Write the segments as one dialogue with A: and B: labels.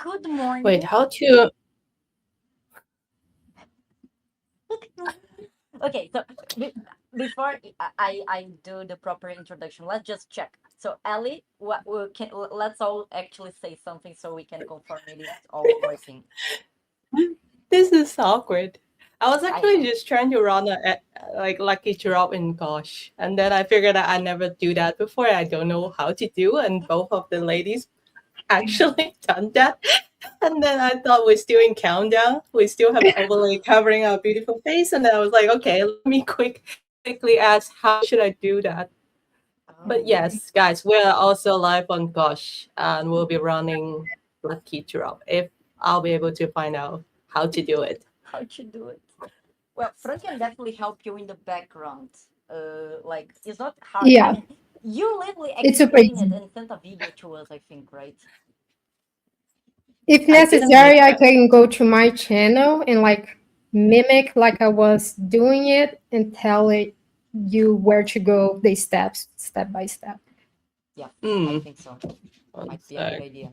A: Good
B: Wait,
A: morning.
B: how to?
A: Okay, so be- before I do the proper introduction, let's just check. So, Ellie, what we can let's all actually say something so we can confirm it is all working.
B: This is awkward. I was
A: I
B: actually
A: know.
B: just trying to run like lucky drop in Gosh, and then I figured that I never do that before. I don't know how to do, and both of the ladies actually done that. And then I thought we're still in countdown. We still have overlay covering our beautiful face, and then I was like, okay, let me quickly ask how should I do that. But
A: Oh,
B: yes, guys, we're also live on Gosh, and we'll be running lucky drop if I'll be able to find out how to do it.
A: how'd you do it? Well, Fran can definitely help you in the background. Like it's not hard. I
C: Yeah,
A: mean, you literally
C: it's super
A: explained it
C: easy.
A: and sent a video to us. I think, right?
C: If
B: I didn't make
C: necessary, I
B: that.
C: can go to my channel and like mimic like I was doing it and tell it you where to go the steps step by step.
A: Yeah, I
B: Hmm.
A: think so.
B: One
A: Might be a good
B: sec.
A: idea.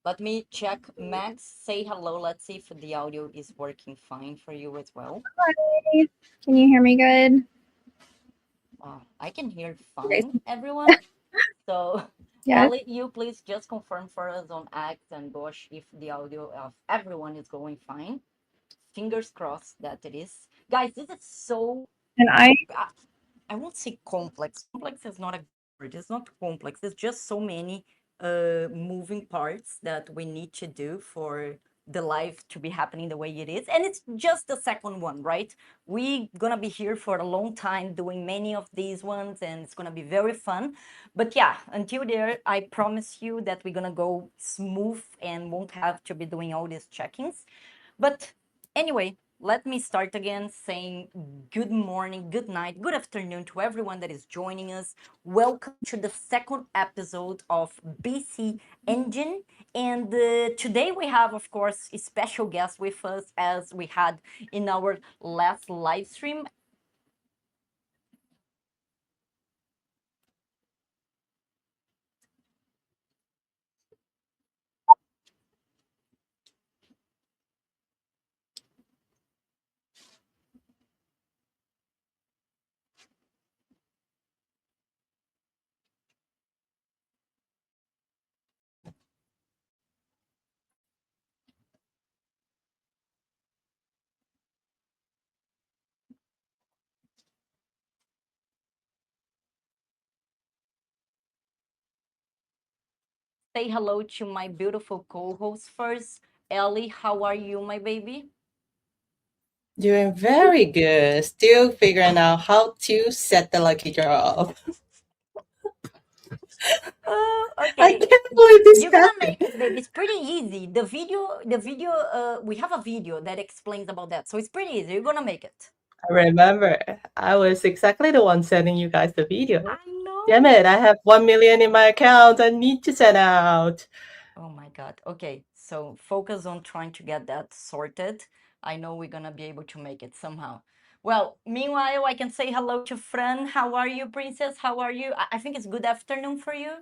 A: Let me check. Max, say hello. Let's see if the audio is working fine for you as well.
D: Hi. Can you hear me good?
A: I can hear
D: Yes.
A: fine, everyone. So,
D: Yes.
A: Ellie, you please just confirm for us on Act and Gosh if the audio of everyone is going fine. Fingers crossed that it is. Guys, this is so,
D: And I
A: I, I won't say complex. Complex is not a word. It's not complex. It's just so many moving parts that we need to do for the life to be happening the way it is. And it's just the second one, right? We gonna be here for a long time doing many of these ones, and it's gonna be very fun. But yeah, until there, I promise you that we're gonna go smooth and won't have to be doing all these check-ins. But anyway, let me start again saying good morning, good night, good afternoon to everyone that is joining us. Welcome to the second episode of BC Engine. And today we have, of course, a special guest with us as we had in our last live stream. Say hello to my beautiful co host first. Ellie, how are you, my baby?
B: Doing very good. Still figuring out how to set the lucky draw. I
A: Okay,
B: can't believe this
A: you're gonna
B: happened.
A: make it, baby. It's pretty easy. The video, we have a video that explains about that, so it's pretty easy. You're gonna make it.
B: I remember I was exactly the one sending you guys the video.
A: I
B: Damn
A: know.
B: it, I have 1 million in my account. I need to send out.
A: Oh my God. Okay, so focus on trying to get that sorted. I know we're gonna be able to make it somehow. Well, meanwhile, I can say hello to Fran. How are you, princess? How are you? I think it's good afternoon for you.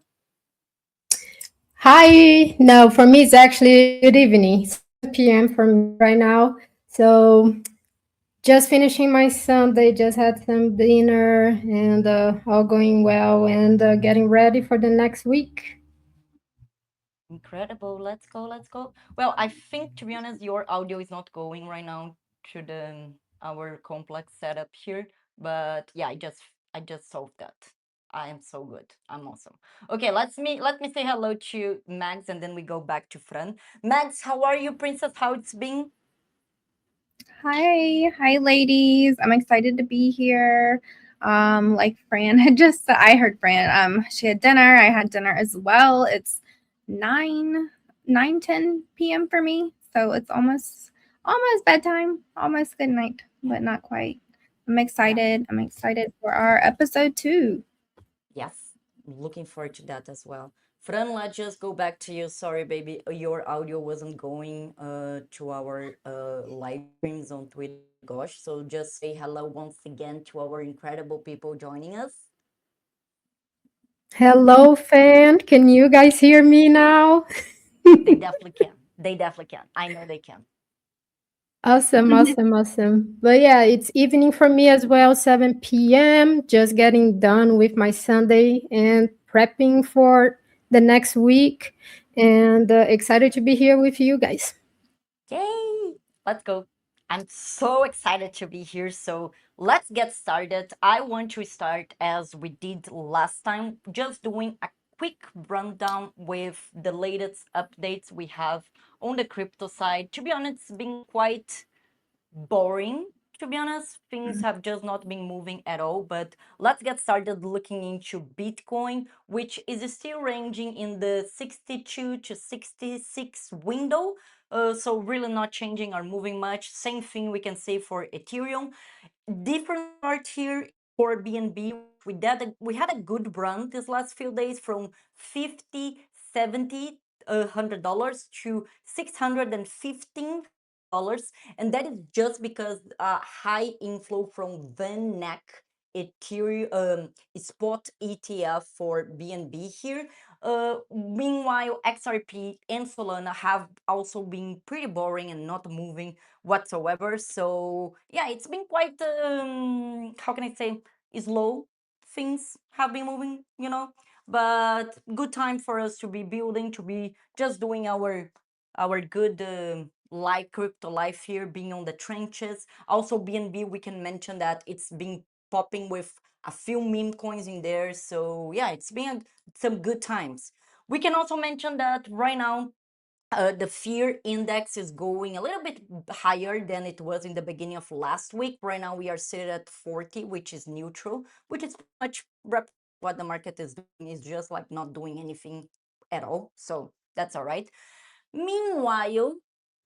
C: Hi. No, for me it's actually good evening. 7 p.m. for me right now. So just finishing my Sunday, just had some dinner and all going well and getting ready for the next week.
A: Incredible. Let's go. Let's go. Well, I think to be honest, your audio is not going right now to the our complex setup here. But yeah, I just solved that. I am so good. I'm awesome. Okay, let me say hello to Max and then we go back to Fran. Max, how are you, princess? How it's been?
D: Hi. Hi ladies. I'm excited to be here. Like Fran had just I heard Fran. She had dinner. I had dinner as well. It's 9 9:10 p.m. for me. So it's almost bedtime, almost good night, but not quite. I'm
A: Yeah.
D: excited. I'm excited for our episode 2.
A: Yes, I'm looking forward to that as well. Fran, let's just go back to you. Sorry, baby, your audio wasn't going to our live streams on Twitter and Gosh. So just say hello once again to our incredible people joining us.
C: Hello, fan. Can you guys hear me now?
A: They definitely can. They definitely can. I know they can.
C: Awesome, awesome, awesome. But yeah, it's evening for me as well, 7 p.m. Just getting done with my Sunday and prepping for the next week. And excited to be here with you guys.
A: Yay! Let's go. I'm so excited to be here. So let's get started. I want to start as we did last time, just doing a quick rundown with the latest updates we have on the crypto side. To be honest, it's been quite boring. To be honest, things have just not been moving at all. But let's get started looking into Bitcoin, which is still ranging in the 62 to 66 window. So really not changing or moving much. Same thing we can say for Ethereum. Different part here for BNB. We had a good run this last few days from 50, 70, $100 to 615 dollars, and that is just because high inflow from Van Neck Ethereum spot ETF for BNB here. Meanwhile, XRP and Solana have also been pretty boring and not moving whatsoever. So yeah, it's been quite how can I say, slow. Things have been moving. But good time for us to be building, to be just doing our good like crypto life here, being on the trenches. Also, BNB, we can mention that it's been popping with a few meme coins in there. So yeah, it's been some good times. We can also mention that right now the fear index is going a little bit higher than it was in the beginning of last week. Right now we are sitting at 40, which is neutral, which is much what the market is doing, is just like not doing anything at all. So that's all right. Meanwhile,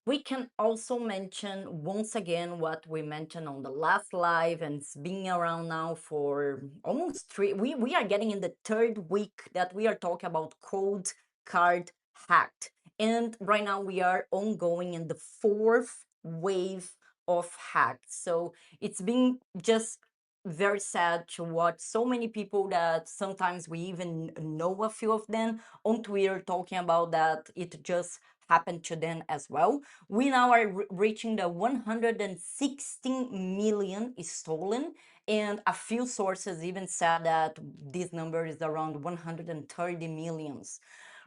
A: we can also mention once again what we mentioned on the last live, and it's been around now for almost three. We are getting in the third week that we are talking about cold card hacked. And right now we are ongoing in the fourth wave of hacks. So it's been just very sad to watch so many people that sometimes we even know a few of them on Twitter talking about that it just happened to them as well. We now are reaching the 116 million stolen, and a few sources even said that this number is around 130 millions.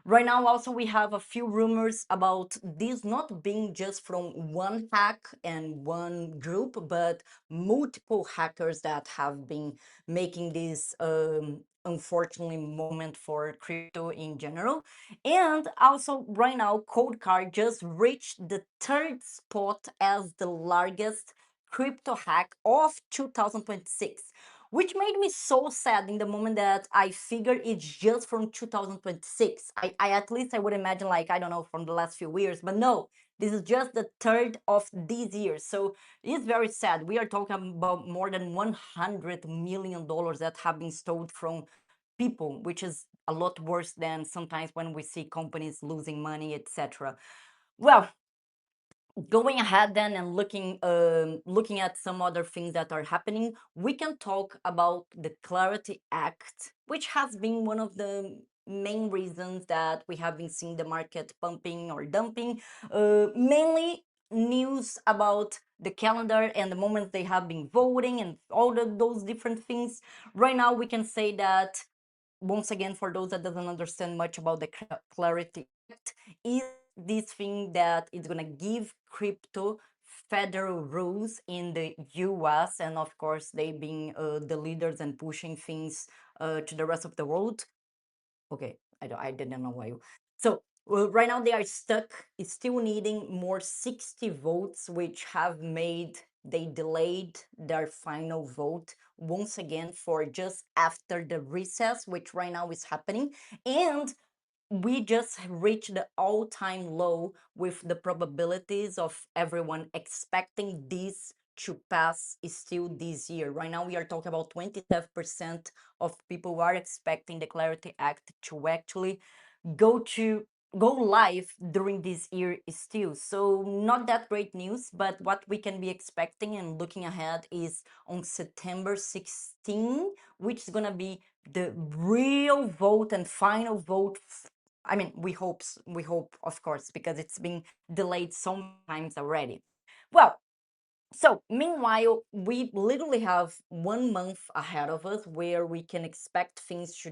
A: Right now, also, we have a few rumors about this not being just from one hack and one group, but multiple hackers that have been making this unfortunately moment for crypto in general. And also, right now, Cold Card just reached the third spot as the largest crypto hack of 2026, which made me so sad in the moment that I figured it's just from 2026. I at least I would imagine, like, I don't know, from the last few years, but no, this is just the third of these years. So it's very sad. We are talking about more than $100 million that have been stolen from people, which is a lot worse than sometimes when we see companies losing money, etc. Well, going ahead then and looking at some other things that are happening, we can talk about the Clarity Act, which has been one of the main reasons that we have been seeing the market pumping or dumping. Mainly news about the calendar and the moments they have been voting and all those different things. Right now we can say that, once again, for those that doesn't understand much about the Clarity Act, is this thing that is going to give crypto federal rules in the US, and of course they being the leaders and pushing things to the rest of the world. Okay, I didn't know why. So right now they are stuck, still needing more 60 votes, which have made they delayed their final vote once again for just after the recess, which right now is happening. And we just reached the all-time low with the probabilities of everyone expecting this to pass still this year. Right now, we are talking about 27% of people who are expecting the Clarity Act to actually go to go live during this year still. So not that great news, but what we can be expecting and looking ahead is on September 16, which is gonna be the real vote and final vote I mean, we hope, of course, because it's been delayed so many times already. Well, so meanwhile, we literally have 1 month ahead of us where we can expect things to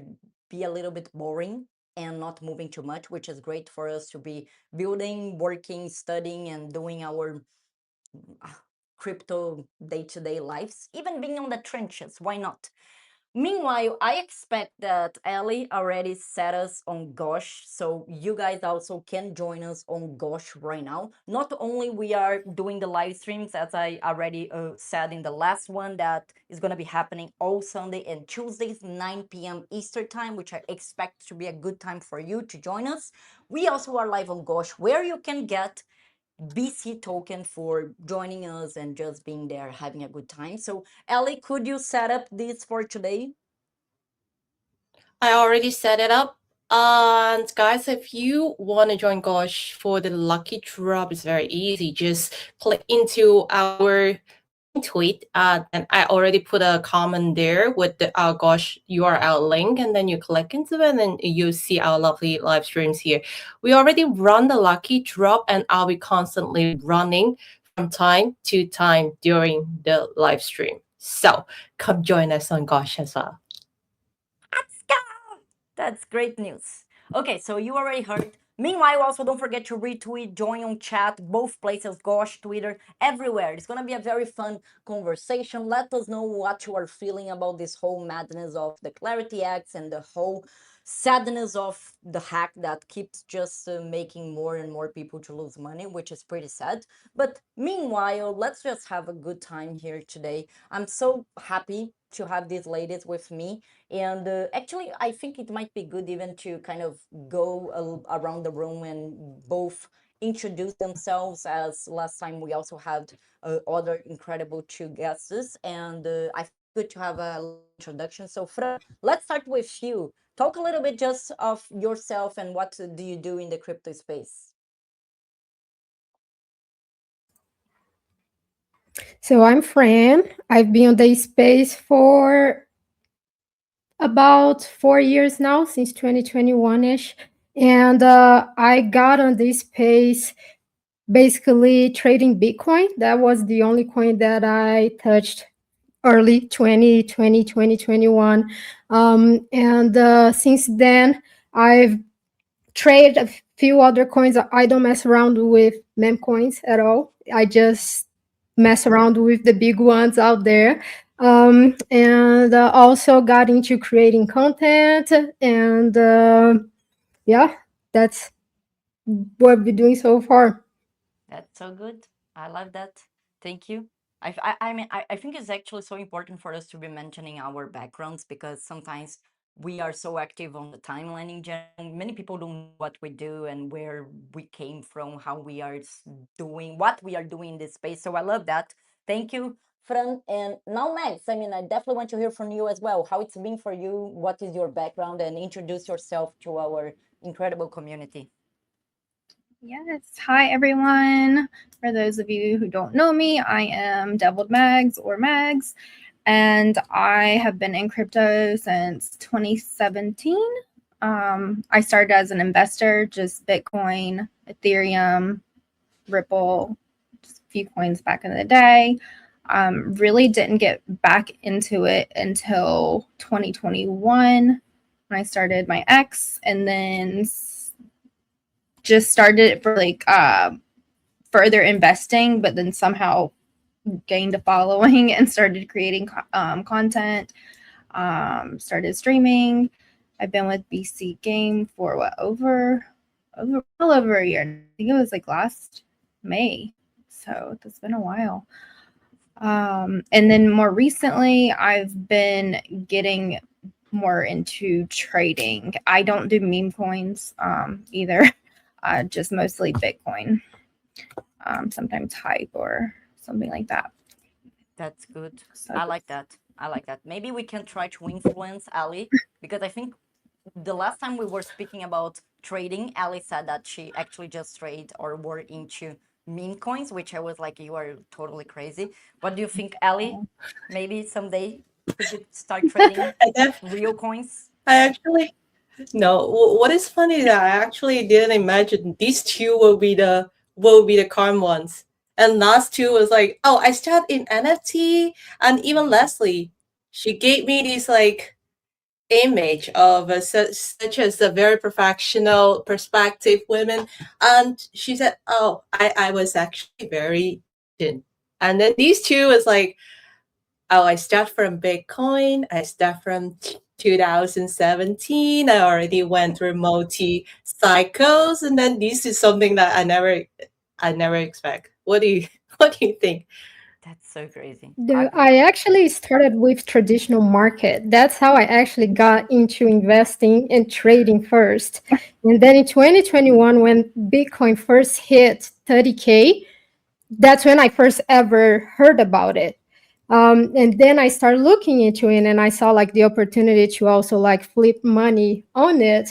A: be a little bit boring and not moving too much, which is great for us to be building, working, studying, and doing our uh, crypto day-to-day lives, even being on the trenches. Why not? Meanwhile, I expect that Ellie already set us on Gosh, so you guys also can join us on Gosh right now. Not only we are doing the live streams, as I already said in the last one, that is going to be happening all Sunday and Tuesdays, 9 p.m. Eastern time, which I expect to be a good time for you to join us. We also are live on Gosh, where you can get BC token for joining us and just being there, having a good time. So, Ellie, could you set up this for today?
B: I already set it up. And guys, if you want to join Gosh for the lucky drop, it's very easy. Just click into our tweet. And I already put a comment there with the Gosh URL link, and then you click into it, and then you see our lovely live streams here. We already run the lucky drop, and I'll be constantly running from time to time during the live stream. So come join us on Gosh as well.
A: Let's go! That's great news. Okay, so you already heard. Meanwhile, also don't forget to retweet, join on chat, both places, Gosh, Twitter, everywhere. It's gonna be a very fun conversation. Let us know what you are feeling about this whole madness of the Clarity Acts and the whole sadness of the hack that keeps just making more and more people to lose money, which is pretty sad. But meanwhile, let's just have a good time here today. I'm so happy to have these ladies with me, and actually, I think it might be good even to kind of go around the room and both introduce themselves, as last time we also had other incredible two guests. And I think it's good to have a little introduction. So, Fran, let's start with you. Talk a little bit just of yourself and what do you do in the crypto space.
C: So I'm Fran. I've been on the space for about 4 years now, since 2021-ish. And I got on this space basically trading Bitcoin. That was the only coin that I touched early 2020, 2021. And since then, I've traded a few other coins. I don't mess around with meme coins at all. I just mess around with the big ones out there. And also got into creating content. And yeah, that's what I've been doing so far.
A: That's so good. I love that. Thank you. I mean, I think it's actually so important for us to be mentioning our backgrounds because sometimes we are so active on the timeline in general. Many people don't know what we do and where we came from, how we are doing, what we are doing in this space. So I love that. Thank you, Fran. And now, Max, I mean, I definitely want to hear from you as well. How it's been for you, what is your background, and introduce yourself to our incredible community.
D: Yes. Hi, everyone. For those of you who don't know me, I am Deviled Mags or Mags, and I have been in crypto since 2017. I started as an investor, just Bitcoin, Ethereum, Ripple, just a few coins back in the day. Really didn't get back into it until 2021 when I started my X, and then just started it for like further investing, but then somehow gained a following and started creating content, started streaming. I've been with BC Game for what, well over a year. I think it was like last May, so it's been a while. And then more recently, I've been getting more into trading. I don't do meme coins either. Just mostly Bitcoin, sometimes hype or something like that.
A: That's good.
D: So
A: I like that. I like that. Maybe we can try to influence Ali because I think the last time we were speaking about trading, Ali said that she actually just trade or were into meme coins, which I was like, you are totally crazy. What do you think, Ali? Maybe someday could you start trading
B: I, def-
A: real coins?
B: I actually No, what is funny that I actually didn't imagine these two will be the calm ones. And last two was like, oh, I start in NFT, and even Leslie, she gave me this like image of such as a very professional perspective women, and she said, oh, I was actually very Asian. And then these two was like, oh, I start from Bitcoin. I start from 2017. I already went through multi cycles, and then this is something that I never expect. What do you what do you think?
A: That's so crazy.
C: I actually started with traditional market. That's how I actually got into investing and trading first. And then in 2021, when Bitcoin first hit 30K, that's when I first ever heard about it. And then I started looking into it and I saw like the opportunity to also like flip money on it.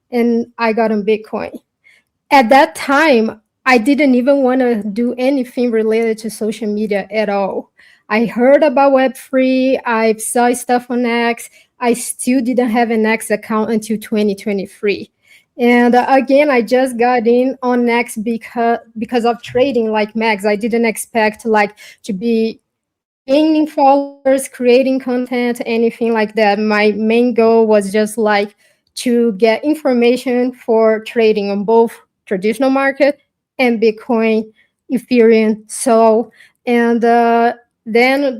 C: And I got on Bitcoin. At that time, I didn't even want to do anything related to social media at all. I heard about Web3, I saw stuff on X. I still didn't have an X account until 2023. And again, I just got in on X because of trading like Max. I didn't expect like to be gaining followers, creating content, anything like that. My main goal was just like to get information for trading on both traditional market and Bitcoin, Ethereum, so and then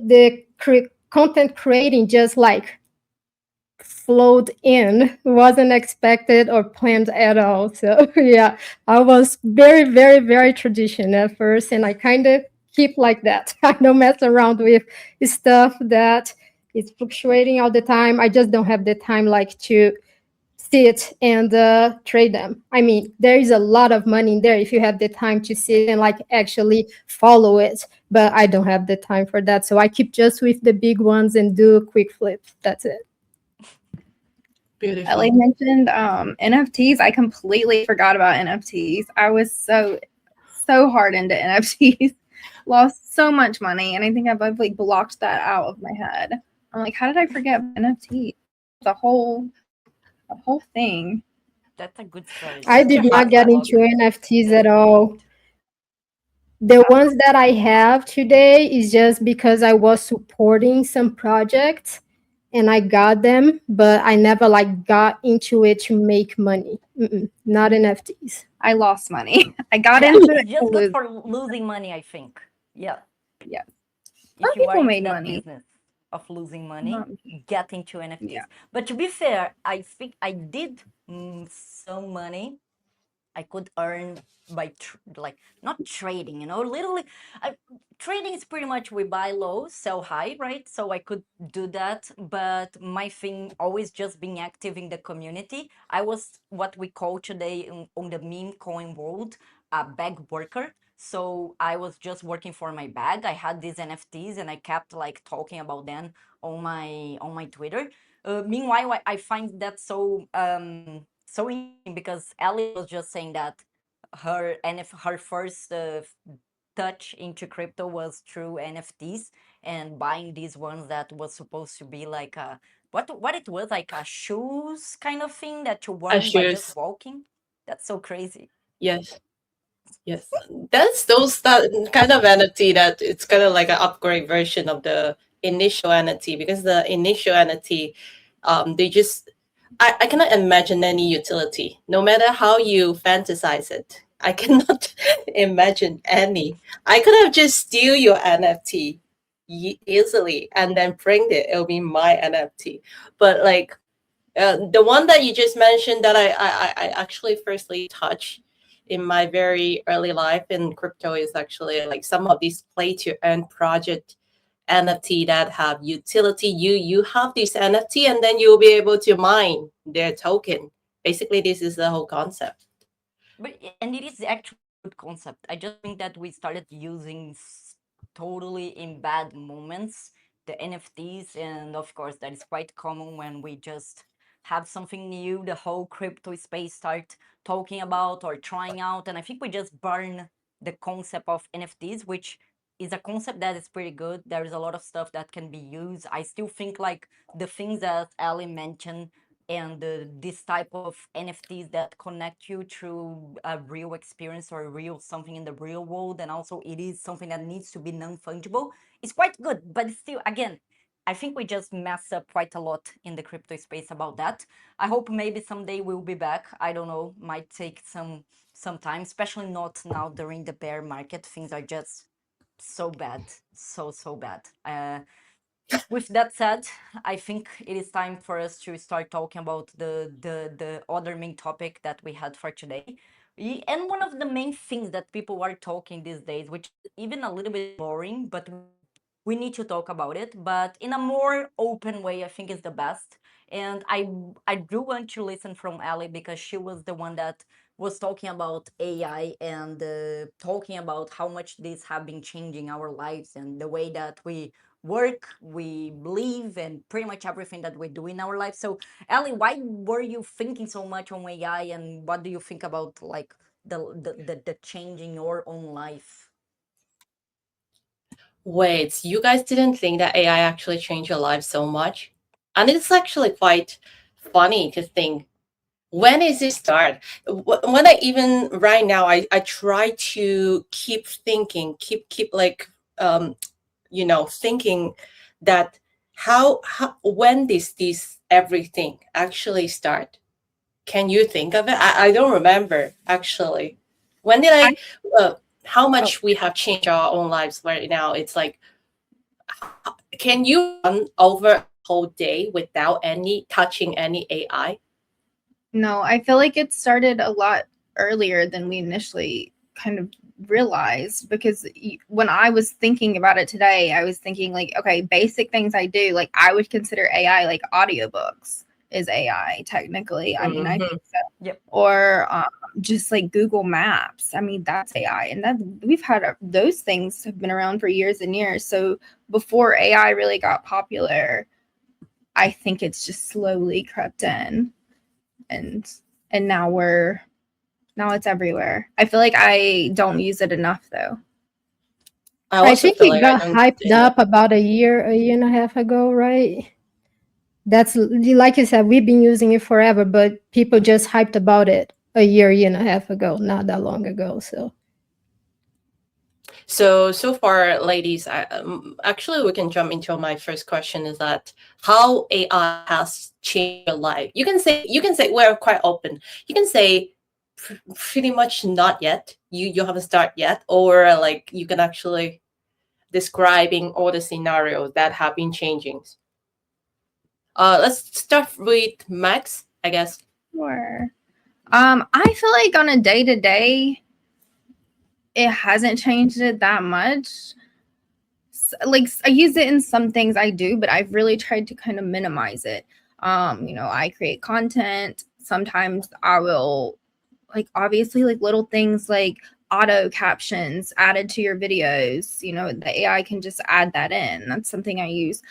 C: the content creating just like flowed in, wasn't expected or planned at all. So yeah, I was very, very, very traditional at first, and I kind of keep like that. I don't mess around with stuff that is fluctuating all the time. I just don't have the time like to sit and trade them. I mean, there is a lot of money in there if you have the time to sit and like actually follow it, but I don't have the time for that. So I keep just with the big ones and do quick flips. That's it.
D: Ellie
B: Beautiful.
D: mentioned NFTs. I completely forgot about NFTs. I was so hard into NFTs. Lost so much money, and I think I've like blocked that out of my head. I'm like, how did I forget about NFTs? The whole thing.
A: That's a good story.
C: I
B: Such
C: did
B: a
A: That's
C: not
B: hot
C: get
A: a
C: into
A: good
C: NFTs at all.
A: point.
C: The ones that I have today is just because I was supporting some projects and I got them, but I never like got into it to make money. Not NFTs.
D: I lost money. I got
A: Yeah,
D: into
A: it's
D: it to
A: just good
D: lose.
A: for losing money, I think. Yeah.
D: Yeah, some
A: If you are
D: people
A: into
D: made
A: that
D: money.
A: business of losing money,
D: Not me.
A: get into
D: Yeah.
A: NFTs. But to be fair, I think I did some money I could earn by like not trading, literally. I, Trading is pretty much we buy low, sell high, right? So I could do that, but my thing always just being active in the community. I was what we call today on the meme coin world a bag worker. So I was just working for my bag. I had these NFTs and I kept like talking about them on my Twitter. Meanwhile, I find that so interesting because Ellie was just saying that her first touch into crypto was through NFTs and buying these ones that was supposed to be like a what it was like a shoes kind of thing that you wearing by just
B: Ashes.
A: walking. That's so crazy.
B: Yes. Yes, that's those that kind of NFT that it's kind of like an upgrade version of the initial NFT, because the initial NFT, they just I cannot imagine any utility, no matter how you fantasize it. I cannot imagine any. I could have just steal your NFT easily and then print it. It'll be my NFT. But like the one that you just mentioned that I actually firstly touched in my very early life in crypto is actually like some of these play to earn project NFT that have utility. You have this NFT and then you'll be able to mine their token. Basically, this is the whole concept.
A: And it is actually a good concept. I just think that we started using totally in bad moments the NFTs, and of course that is quite common when we just have something new. The whole crypto space start talking about or trying out, and I think we just burn the concept of NFTs, which is a concept that is pretty good. There is a lot of stuff that can be used. I still think like the things that Ali mentioned and this type of NFTs that connect you through a real experience or a real something in the real world, and also it is something that needs to be non-fungible. It's quite good, but still, again, I think we just mess up quite a lot in the crypto space about that. I hope maybe someday we'll be back. I don't know, might take some time, especially not now during the bear market. Things are just so bad, so bad. With that said, I think it is time for us to start talking about the other main topic that we had for today. And one of the main things that people are talking these days, which is even a little bit boring, but we need to talk about it, but in a more open way, I think is the best. And I do want to listen from Ali because she was the one that was talking about AI and talking about how much this have been changing our lives and the way that we work, we live, and pretty much everything that we do in our life. So, Ali, why were you thinking so much on AI, and what do you think about like the change in your own life?
B: Wait, you guys didn't think that AI actually changed your life so much? And it's actually quite funny to think, when is it start? When I even right now, I try to keep thinking, keep like thinking that how when this everything actually start? Can you think of it? I don't remember actually. When did
D: I
B: how
D: oh
B: much we have changed our own lives right now? It's like, can you run over a whole day without any touching any AI?
D: no, I feel like it started a lot earlier than we initially kind of realized because when I was thinking about it today, I was thinking like, okay, basic things I do, like I would consider AI like audiobooks is AI technically. I mean, I
B: Hmm.
D: think so.
A: Yep.
D: Or just like Google Maps. I mean, that's AI, and that we've had those things have been around for years and years. So before AI really got popular, I think it's just slowly crept in, and now it's everywhere. I feel like I don't use it enough though.
B: I
C: I
B: also
C: think
B: feel
C: it
B: like I
C: got
B: don't use
C: hyped
B: it enough.
C: up about a year and a half ago, right? That's like you said, we've been using it forever, but people just hyped about it a year and a half ago, not that long ago. So
B: So far, ladies, actually we can jump into my first question. Is that how AI has changed your life? You can say we're quite open. You can say pretty much not yet. You haven't started yet, or like you can actually describing all the scenarios that have been changing. Let's start with Max, I guess.
D: Sure. I feel like on a day to day, it hasn't changed it that much. Like I use it in some things I do, but I've really tried to kind of minimize it. I create content. Sometimes I will like obviously like little things like auto captions added to your videos. The AI can just add that in. That's something I use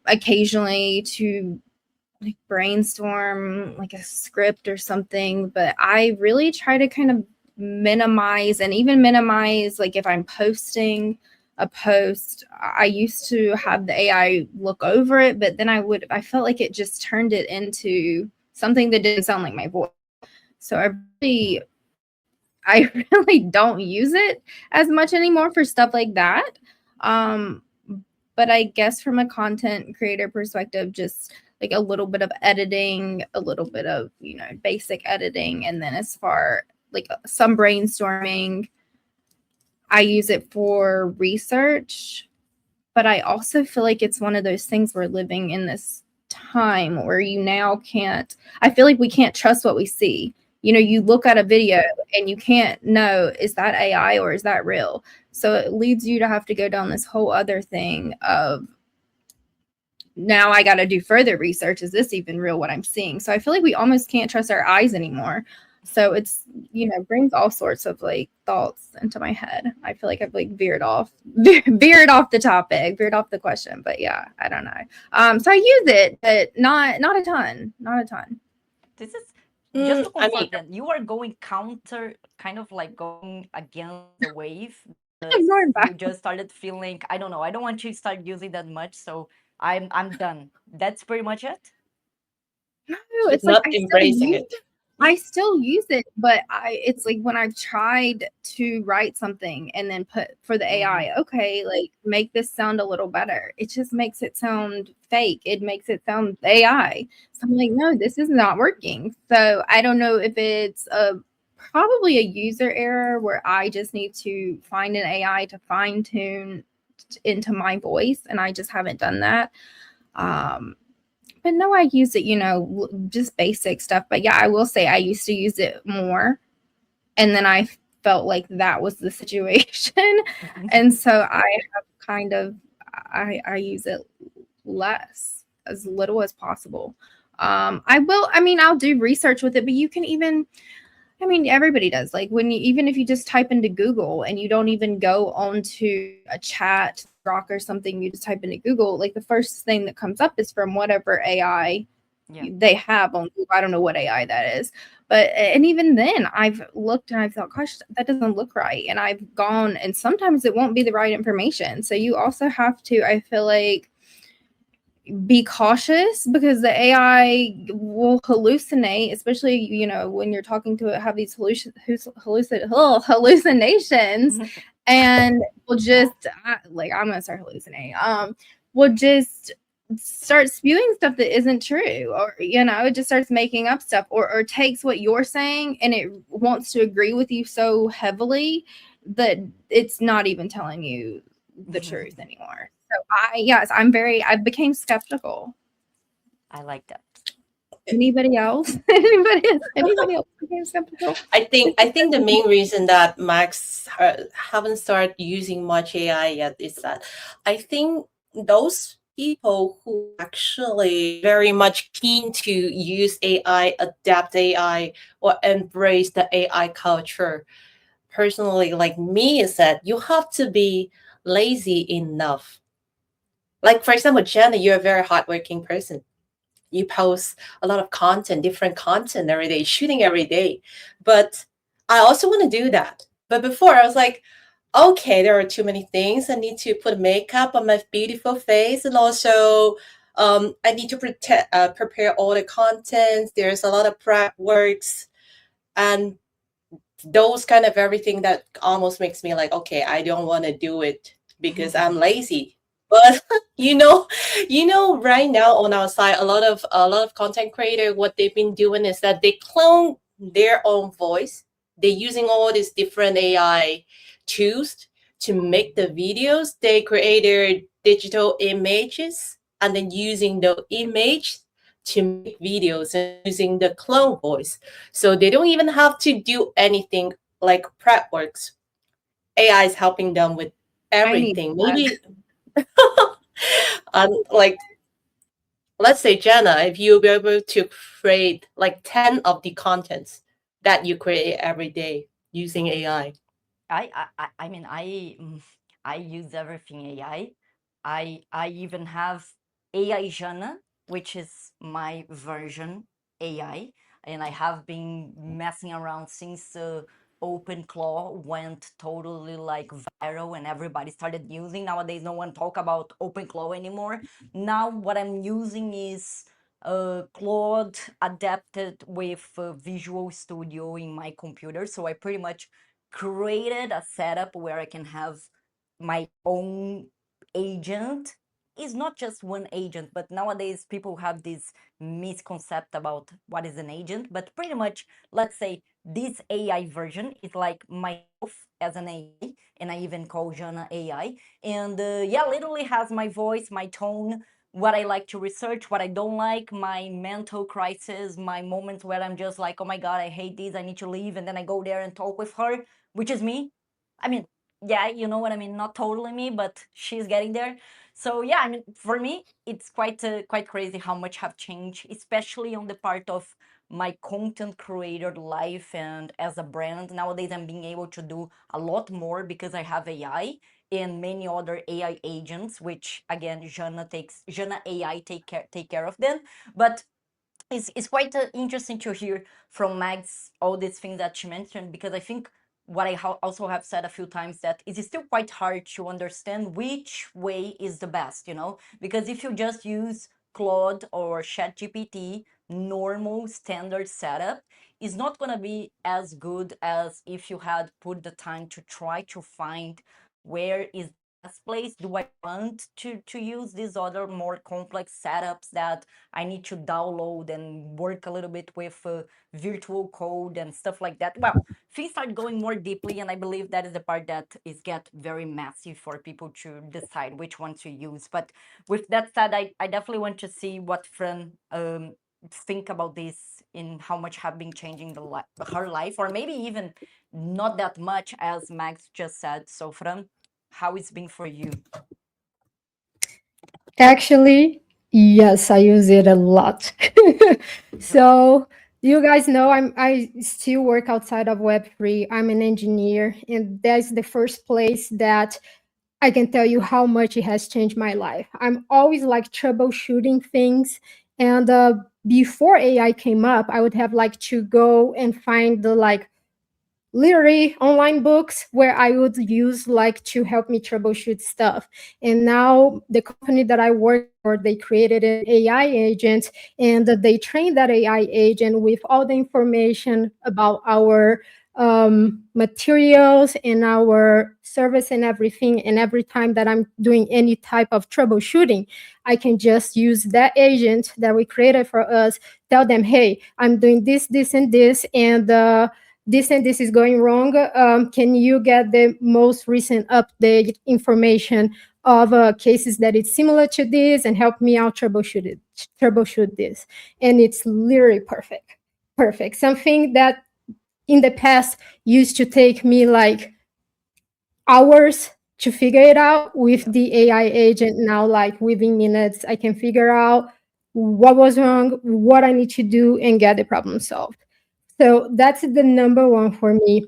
D: occasionally to like brainstorm like a script or something, but I really try to kind of minimize and even minimize like if I'm posting a post, I used to have the AI look over it, but then I felt like it just turned it into something that didn't sound like my voice. So really I really don't use it as much anymore for stuff like that. Um, but I guess from a content creator perspective, just like a little bit of editing, a little bit of, basic editing. And then as far like some brainstorming, I use it for research. But I also feel like it's one of those things we're living in this time where you now can't, I feel like we can't trust what we see. You look at a video and you can't know, is that AI or is that real? So it leads you to have to go down this whole other thing of now I got to do further research. Is this even real what I'm seeing? So I feel like we almost can't trust our eyes anymore. So it's, brings all sorts of like thoughts into my head. I feel like I've like veered off the topic, veered off the question, but yeah, I don't know. So I use it, but not a ton, not a ton.
A: This is just to
B: I mean,
A: confirm that you are going counter, kind of like going against the wave
D: I'm
A: because
D: going
A: you
D: back.
A: just started feeling, I don't know, I don't want to start using that much, so I'm done. That's pretty much it.
D: No,
B: She's
D: it's like
B: not embracing it.
D: I still use it, but it's like when I've tried to write something and then put for the AI, okay, like make this sound a little better. It just makes it sound fake. It makes it sound AI. So I'm like, no, this is not working. So I don't know if it's probably a user error where I just need to find an AI to fine tune into my voice, and I just haven't done that. Um, but no, I use it, just basic stuff. But yeah, I will say I used to use it more. And then I felt like that was the situation. And so I have kind of, I use it less, as little as possible. I'll do research with it, but you can even, everybody does. Like even if you just type into Google and you don't even go onto a chat rock or something, you just type into Google, like the first thing that comes up is from whatever AI they have on Google. I don't know what AI that is, but and even then I've looked and I thought, gosh, that doesn't look right. And I've gone, and sometimes it won't be the right information. So you also have to, I feel like, be cautious because the AI will hallucinate, especially when you're talking to it, have these hallucinations, and will just like I'm gonna start hallucinating. Will just start spewing stuff that isn't true, or it just starts making up stuff, or takes what you're saying and it wants to agree with you so heavily that it's not even telling you the truth anymore. So I became skeptical.
A: I like that.
D: Anybody else? Anybody else became skeptical?
B: I think the main reason that Max haven't started using much AI yet is that I think those people who actually very much keen to use AI, adapt AI, or embrace the AI culture, personally, like me, is that you have to be lazy enough. Like, for example, Jenna, you're a very hardworking person. You post a lot of content, different content every day, shooting every day. But I also want to do that. But before I was like, okay, there are too many things. I need to put makeup on my beautiful face, and also I need to prepare all the contents. There's a lot of prep works, and those kind of everything that almost makes me like, okay, I don't want to do it because I'm lazy. But you know, right now on our side, a lot of content creator, what they've been doing is that they clone their own voice. They're using all these different AI tools to make the videos. They created digital images and then using the image to make videos and using the clone voice. So they don't even have to do anything like prep works. AI is helping them with
D: I need
B: everything.
D: that.
B: Maybe like, let's say, Jenna, if you'll be able to create like 10 of the contents that you create every day using AI.
A: I use everything AI. I even have AI Jana, which is my version AI, and I have been messing around since OpenClaw went totally like viral and everybody started using. Nowadays, no one talk about OpenClaw anymore. Now, what I'm using is Claude adapted with Visual Studio in my computer. So I pretty much created a setup where I can have my own agent. It's not just one agent, but nowadays people have this misconcept about what is an agent. But pretty much, let's say this AI version is like myself as an AI, and I even call Jana AI. And yeah, literally has my voice, my tone, what I like to research, what I don't like, my mental crisis, my moments where I'm just like, oh my God, I hate this, I need to leave. And then I go there and talk with her, which is me. I mean, yeah, you know what I mean? Not totally me, but she's getting there. So yeah, I mean, for me, it's quite crazy how much have changed, especially on the part of my content creator life and as a brand. Nowadays, I'm being able to do a lot more because I have AI and many other AI agents, which again, Jana AI take care of them. But it's quite interesting to hear from Mags all these things that she mentioned, because I think what I also have said a few times, that it is still quite hard to understand which way is the best, because if you just use Claude or ChatGPT normal standard setup is not going to be as good as if you had put the time to try to find where is the best place. Do I want to use these other more complex setups that I need to download and work a little bit with virtual code and stuff like that? Well, things start going more deeply, and I believe that is the part that is get very messy for people to decide which one to use. But with that said, I definitely want to see what Fran think about this in how much have been changing her life, or maybe even not that much, as Max just said. So, Fran, how it's been for you?
C: Actually, yes, I use it a lot. So you guys know I still work outside of Web3. I'm an engineer, and that's the first place that I can tell you how much it has changed my life. I'm always like troubleshooting things. And before AI came up, I would have like to go and find the like literally online books where I would use like to help me troubleshoot stuff. And now the company that I work for, they created an AI agent and they trained that AI agent with all the information about our materials and our service and everything. And every time that I'm doing any type of troubleshooting, I can just use that agent that we created for us, tell them, hey, I'm doing this, this, and this is going wrong. Can you get the most recent update information of cases that it's similar to this and help me out troubleshoot this? And it's literally perfect. Something that in the past used to take me like hours to figure it out, with the AI agent now, like within minutes, I can figure out what was wrong, what I need to do, and get the problem solved. So that's the number one for me.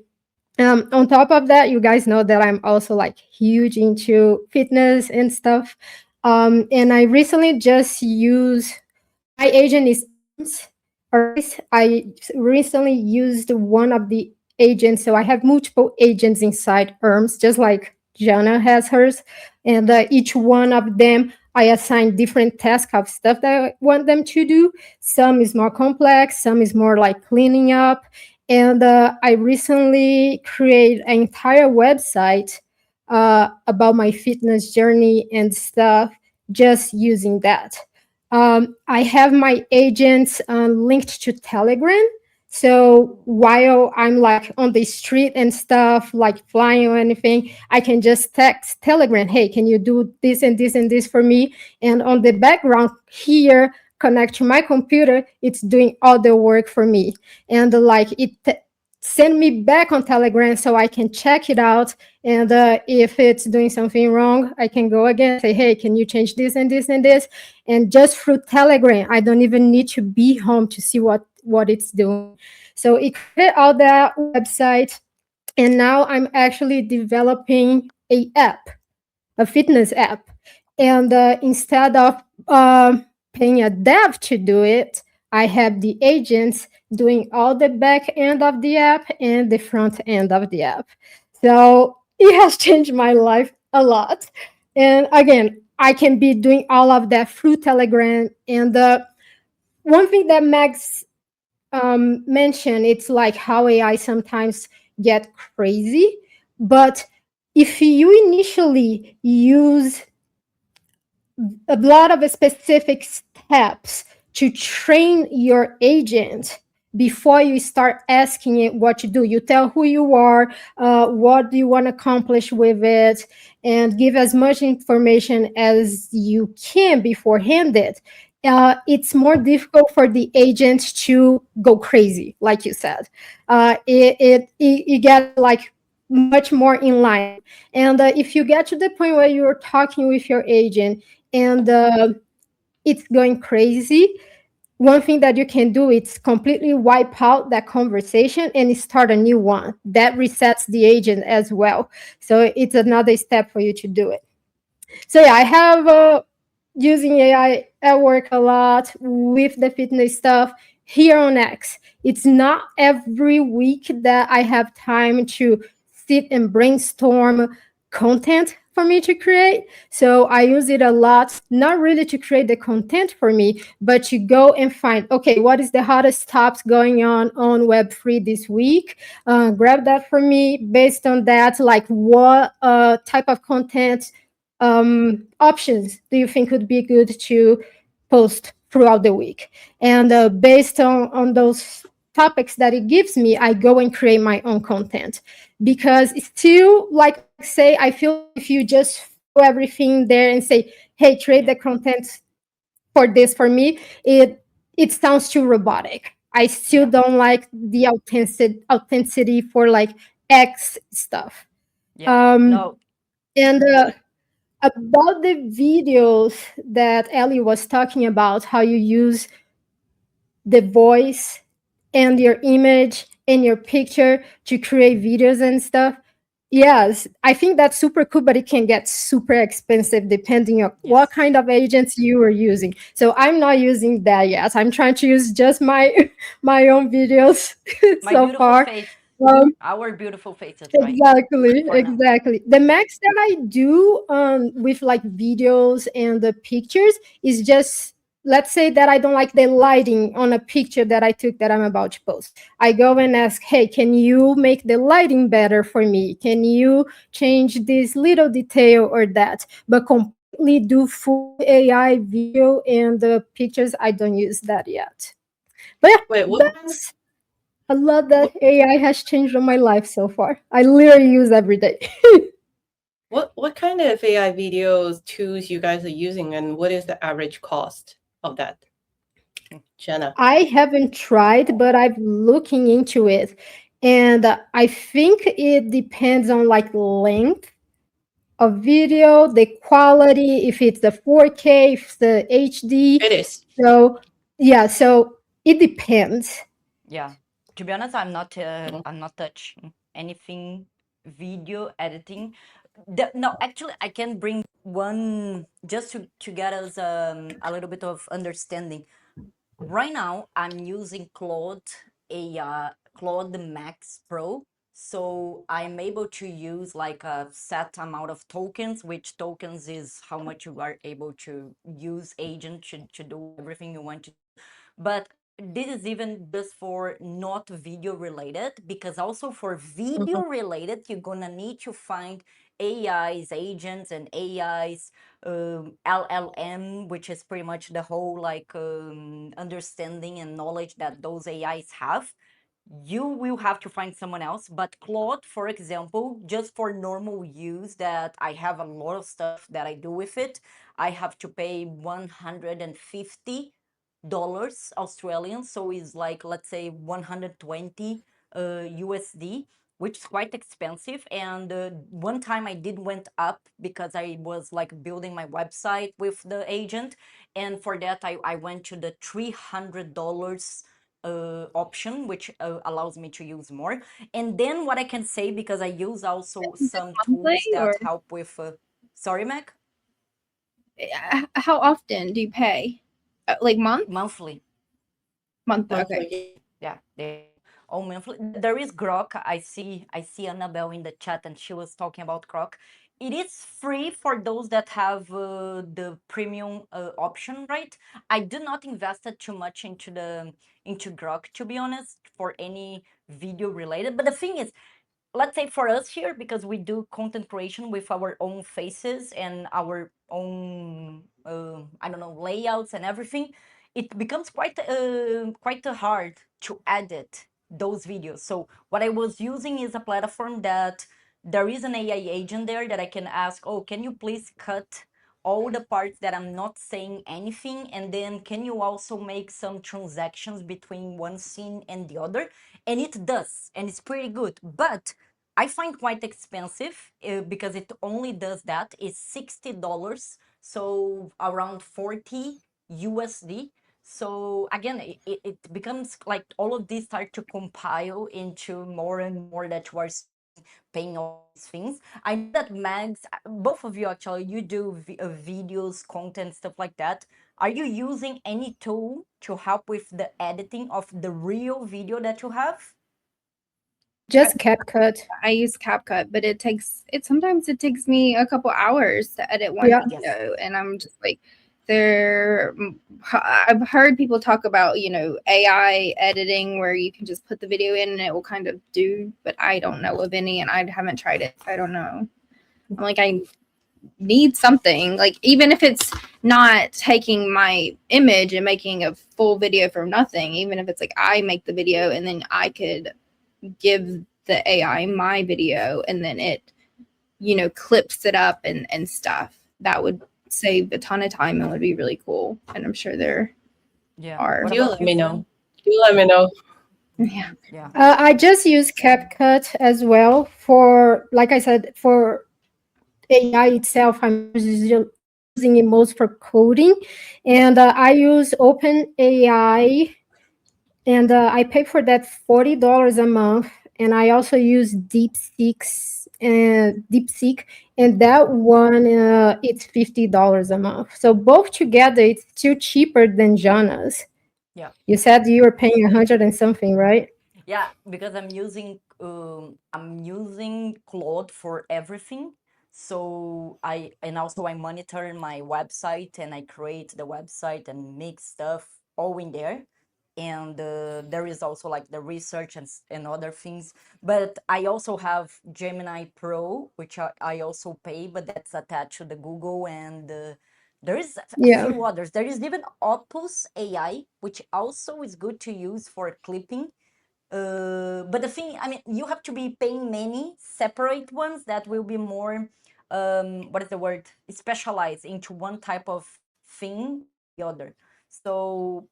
C: On top of that, you guys know that I'm also like huge into fitness and stuff. And I recently just used my agent is Arms. I recently used one of the agents, so I have multiple agents inside Arms, just like Jana has hers, and each one of them I assign different tasks of stuff that I want them to do. Some is more complex, some is more like cleaning up, and I recently created an entire website about my fitness journey and stuff, just using that. I have my agents linked to Telegram. So while I'm like on the street and stuff, like flying or anything, I can just text Telegram, hey, can you do this and this and this for me? And on the background here, connect to my computer, it's doing all the work for me. And like send me back on Telegram so I can check it out. And if it's doing something wrong, I can go again, say, hey, can you change this and this and this? And just through Telegram, I don't even need to be home to see what it's doing. So it created all that website, and now I'm actually developing a fitness app. And instead of paying a dev to do it, I have the agents doing all the back end of the app and the front end of the app. So it has changed my life a lot. And again, I can be doing all of that through Telegram. And one thing that Max mentioned, it's like how AI sometimes get crazy. But if you initially use a lot of specific steps to train your agent before you start asking it what to do. You tell who you are, what do you want to accomplish with it, and give as much information as you can beforehand it. It's more difficult for the agent to go crazy, like you said. It gets like much more in line. And if you get to the point where you're talking with your agent and it's going crazy, one thing that you can do is completely wipe out that conversation and start a new one. That resets the agent as well. So it's another step for you to do it. So yeah, I have using AI at work a lot with the fitness stuff here on X. It's not every week that I have time to sit and brainstorm content for me to create. So I use it a lot, not really to create the content for me, but to go and find, okay, what is the hottest topics going on Web3 this week? Grab that for me. Based on that, like what type of content options do you think would be good to post throughout the week? And based on those topics that it gives me, I go and create my own content. Because it's still, like say, I feel like if you just throw everything there and say, hey, create
A: Yeah.
C: the content for this for me, it sounds too robotic. I still
A: Yeah.
C: don't like the authenticity for like X stuff.
A: Yeah.
C: um
A: No.
C: and about the videos that Ellie was talking about, how you use the voice and your image and your picture to create videos and stuff. Yes, I think that's super cool, but it can get super expensive depending on what
A: Yes.
C: kind of agents you are using. So I'm not using that yet. I'm trying to use just my my own videos
A: My
C: so
A: beautiful
C: far.
A: face.
C: Um,
A: Our beautiful faces, right?
C: Exactly,
A: For now.
C: exactly. The max that I do with like videos and the pictures is just, let's say that I don't like the lighting on a picture that I took that I'm about to post. I go and ask, hey, can you make the lighting better for me? Can you change this little detail or that? But completely do full AI video and the pictures, I don't use that yet. But yeah,
B: Wait,
C: that's a lot that
B: what
C: AI has changed on my life so far. I literally use every day.
B: what kind of AI videos tools you guys are using, and what is the average cost of that, Jenna?
C: I haven't tried, but I'm looking into it. And I think it depends on like length of video, the quality, if it's the 4K, if it's the HD.
B: It is.
C: So yeah, so it depends.
A: Yeah. To be honest,
B: Mm.
A: I'm not touching anything video editing. No, actually, I can bring one just to get us a little bit of understanding. Right now, I'm using Claude AI, Claude Max Pro. So I'm able to use like a set amount of tokens, which tokens is how much you are able to use agent to do everything you want to do. But this is even just for not video related, because also for video
B: Mhm.
A: related, you're gonna need to find AIs, agents, and AIs, LLM, which is pretty much the whole like understanding and knowledge that those AIs have. You will have to find someone else. But Claude, for example, just for normal use, that I have a lot of stuff that I do with it, I have to pay $150 Australian, so it's like, let's say, 120 USD, which is quite expensive. And one time I did went up because I was like building my website with the agent, and for that I went to the $300 option, which allows me to use more. And then what I can say, because I use also
D: Is it
A: some
D: monthly
A: tools that
D: or
A: help with sorry, Mac.
D: how often do you pay? Like month?
A: Monthly.
D: Month. Okay.
B: Monthly.
A: Yeah, they all monthly. There is Grok. I see Annabelle in the chat, and she was talking about Grok. It is free for those that have the premium option, right? I do not invested too much into Grok, to be honest, for any video related. But the thing is, let's say for us here, because we do content creation with our own faces and our own I don't know, layouts and everything, it becomes quite hard to edit those videos. So what I was using is a platform that there is an AI agent there that I can ask, oh, can you please cut all the parts that I'm not saying anything, and then can you also make some transactions between one scene and the other? And it does, and it's pretty good. But I find quite expensive because it only does that. It's $60, so around 40 USD. So again, it becomes like all of these start to compile into more and more that you are paying all these things. I know that Mags, both of you actually, you do videos, content, stuff like that. Are you using any tool to help with the editing of the real video that you have?
C: Just CapCut.
D: I use CapCut, but sometimes it takes me a couple hours to edit one
C: Yeah.
A: Yes.
D: video, and I'm just like, there. I've heard people talk about AI editing where you can just put the video in and it will kind of do, but I don't know of any, and I haven't tried it. I don't know. I'm like, I need something, like, even if it's not taking my image and making a full video from nothing, even if it's like I make the video and then I could give the AI my video and then it clips it up and stuff, that would save a ton of time and would be really cool. And I'm sure there
A: Yeah.
D: are.
A: What
B: You
A: about
B: let
A: you,
B: me
A: Fran?
B: know. You let me know.
D: Yeah.
A: Yeah.
C: I just use CapCut as well for, like I said, for AI itself. I'm using it most for coding, and I use OpenAI, and I pay for that $40 a month. And I also use DeepSeek, and that one it's $50 a month. So both together, it's still cheaper than Jana's.
A: Yeah.
C: You said you were paying 100 and something, right?
A: Yeah, because I'm using Claude for everything. So I monitor my website and I create the website and make stuff all in there. And there is also like the research and other things. But I also have Gemini Pro, which I also pay, but that's attached to the Google. And there is a
C: Yeah.
A: few others. There is even Opus AI, which also is good to use for clipping. But the thing, I mean, you have to be paying many separate ones that will be more, what is the word? Specialized into one type of thing than the other. So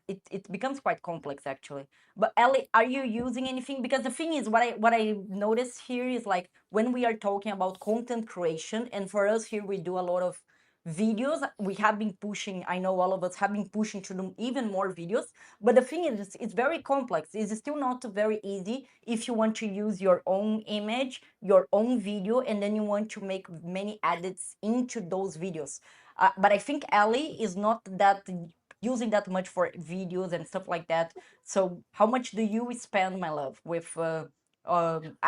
A: it becomes quite complex actually. But Ellie, are you using anything? Because the thing is, what I notice here is like when we are talking about content creation, and for us here we do a lot of videos. We have been pushing. I know all of us have been pushing to do even more videos, but the thing is, it's very complex. It's still not very easy if you want to use your own image, your own video, and then you want to make many edits into those videos. But I think Ellie is not that using that much for videos and stuff like that. So how much do you spend, my love, with I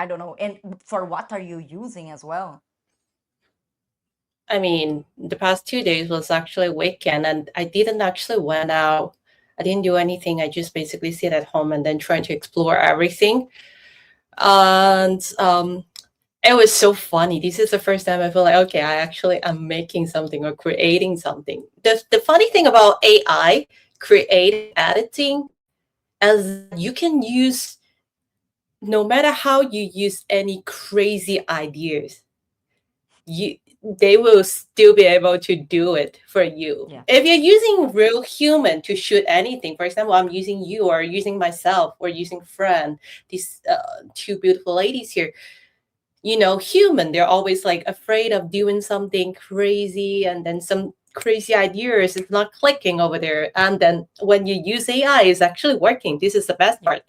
A: don't know, and for what are you using as well?
B: I mean, the past 2 days was actually weekend, and I didn't actually went out. I didn't do anything. I just basically sit at home and then trying to explore everything. And it was so funny. This is the first time I feel like, okay, I actually am making something or creating something. The funny thing about AI creating editing is that you can use, no matter how you use any crazy ideas, you they will still be able to do it for you.
A: Yeah.
B: If you're using real human to shoot anything, for example, I'm using you or using myself or using Fran, these two beautiful ladies here, human, they're always like afraid of doing something crazy, and then some crazy ideas is not clicking over there, and then when you use AI, it's actually working. This is the best
A: Yeah.
B: part.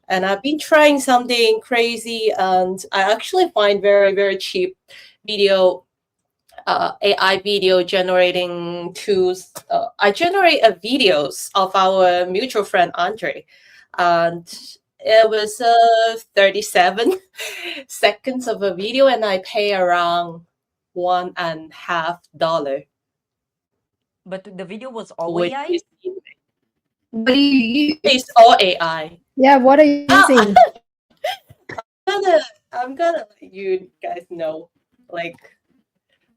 B: And I've been trying something crazy, and I actually find very, very cheap video, AI video generating tools. I generate videos of our mutual friend Andre, and it was 37 seconds of a video, and I pay around $1.50,
A: But the video was all
B: which
A: AI.
B: is
D: What do you use?
B: it's all AI.
C: Yeah. What are you
B: Ah,
C: using?
B: I'm gonna let you guys know, like,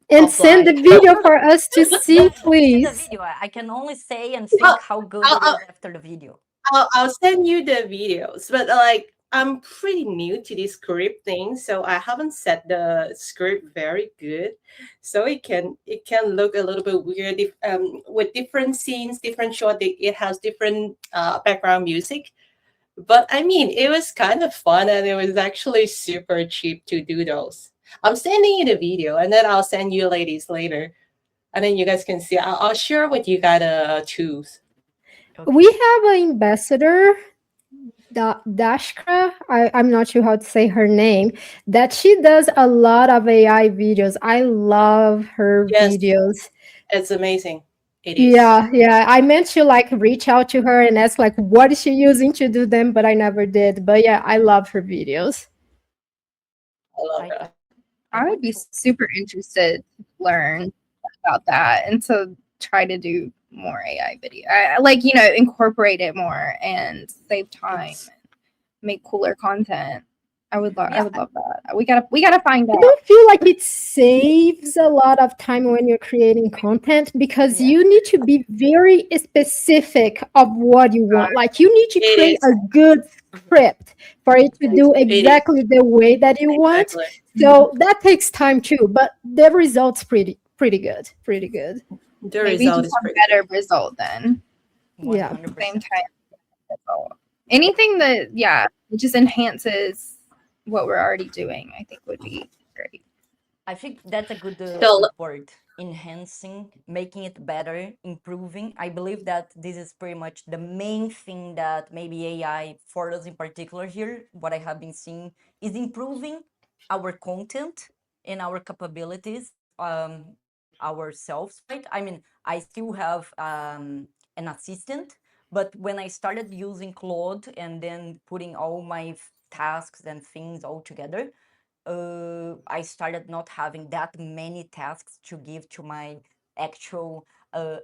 C: And send
B: offline.
C: the video for us to see,
A: Yes, let's see the
C: please.
A: video. I can only say and
B: I'll,
A: think how good
B: I'll,
A: it is after the video.
B: I'll send you the videos, but like I'm pretty new to this script thing, so I haven't set the script very good, so it can look a little bit weird if, with different scenes, different shot. It has different background music, but I mean it was kind of fun, and it was actually super cheap to do those. I'm sending you the video, and then I'll send you ladies later, and then you guys can see. I'll share with you guys tools.
C: We
A: Okay.
C: have an ambassador, Dashka. I'm not sure how to say her name. That she does a lot of AI videos. I love her
B: Yes,
C: videos.
B: it's amazing. it is.
C: Yeah. I meant to like reach out to her and ask like what is she using to do them, but I never did. But yeah, I love her videos.
B: I love
A: I
B: that.
A: I, I
D: I would
A: want
D: be
A: to.
D: super interested to learn about that and to try to do more AI video. Like, incorporate it more and save time,
B: It's
D: make cooler content. I
A: Yeah,
D: would love that. We gotta find
C: I
D: out.
C: don't feel like it saves a lot of time when you're creating content because
A: yeah,
C: you need to be very specific of what you want. Like you need to
B: it
C: create
B: is.
C: a good script for it to do
B: It is
C: exactly the way that you want.
B: exactly.
C: So that takes time too, but the results pretty good. Pretty good.
B: The
D: Maybe
B: result
D: just
B: is
D: a
B: pretty good.
D: better result then.
C: Yeah.
D: Same
A: 100%.
D: time result. Anything that it just enhances what we're already doing, I think would be great.
A: I think that's a good
B: So
A: word. Enhancing, making it better, improving. I believe that this is pretty much the main thing that maybe AI, for us in particular here, what I have been seeing is improving our content and our capabilities ourselves, right? I mean, I still have an assistant, but when I started using Claude and then putting all my tasks and things all together, I started not having that many tasks to give to my actual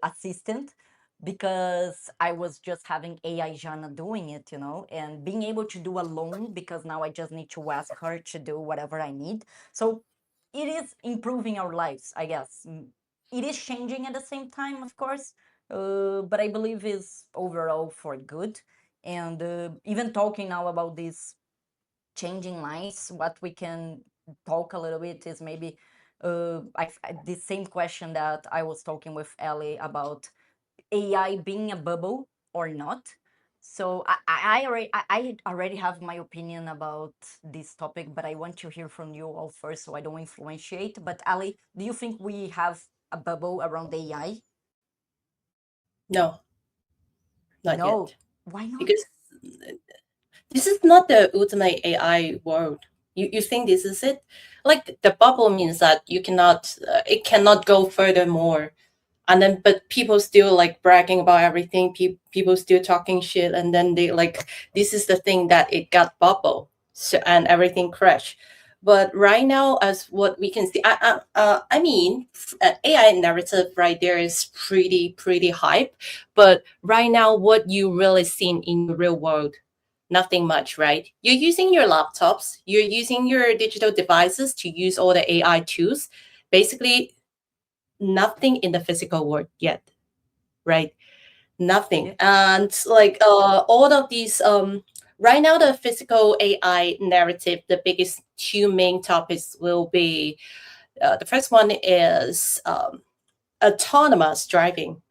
A: assistant because I was just having AI Jana doing it, and being able to do alone because now I just need to ask her to do whatever I need. So it is improving our lives, I guess. It is changing at the same time, of course, but I believe is overall for good. And even talking now about this changing lives, what we can talk a little bit is maybe the same question that I was talking with Ellie about AI being a bubble or not. So I already have my opinion about this topic, but I want to hear from you all first so I don't influentiate. But Ali, do you think we have a bubble around AI?
B: no, not
A: No.
B: yet.
A: Why not?
B: Because this is not the ultimate AI world. You think this is it? Like the bubble means that you cannot, it cannot go furthermore. And then, but people still like bragging about everything. People still talking shit, and then they like this is the thing that it got bubble, so and everything crashed. But right now, as what we can see, I mean, AI narrative right there is pretty hype. But right now, what you really seen in the real world, nothing much, right? You're using your laptops, you're using your digital devices to use all the AI tools. Basically, nothing in the physical world yet, right? Nothing.
A: Yeah.
B: And like all of these right now the physical AI narrative, the biggest two main topics will be the first one is autonomous driving.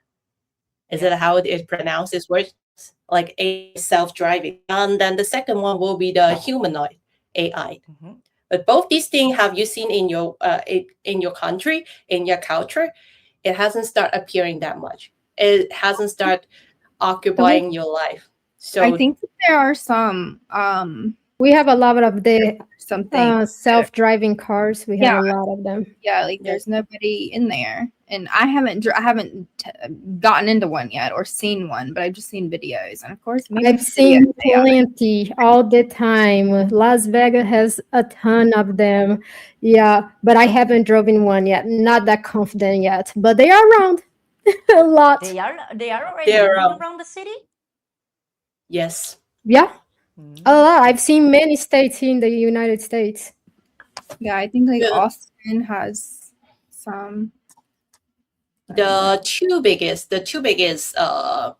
B: Is it
A: Yes.
B: how it is pronounced? This word like a self-driving. And then the second one will be the humanoid AI.
A: Hmm.
B: But both these things have you seen in your country, in your culture? It hasn't started appearing that much. It hasn't started
C: We
B: occupying your life.
D: I
B: So
D: think that there are
C: we have a lot of the
D: something
C: self-driving cars. We have
D: yeah,
C: a lot of them.
D: like
B: yeah,
D: there's nobody in there, and I haven't gotten into one yet or seen one, but I've just seen videos, and of course making
C: I've
D: videos
C: seen
D: AI.
C: plenty all the time. Las Vegas has a ton of them. Yeah, but I haven't driven one yet. Not that confident yet, but they are around a lot.
A: They are already
B: they're
A: moving around the city.
B: yes.
C: Yeah, a
A: Mm.
C: lot. I've seen many states here in the United States.
D: Yeah, I think like
B: The
D: Austin has some. I don't know.
B: the two biggest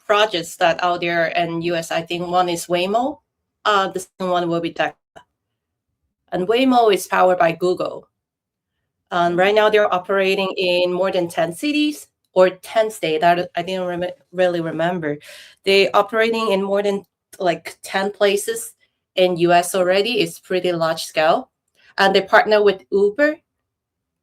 B: projects that out there in US, I think one is Waymo. The second one will be Tech. And Waymo is powered by Google. And right now they're operating in more than 10 cities or 10 states. I didn't really remember. They operating in more than like 10 places in US already. It's pretty large scale. And they partner with Uber,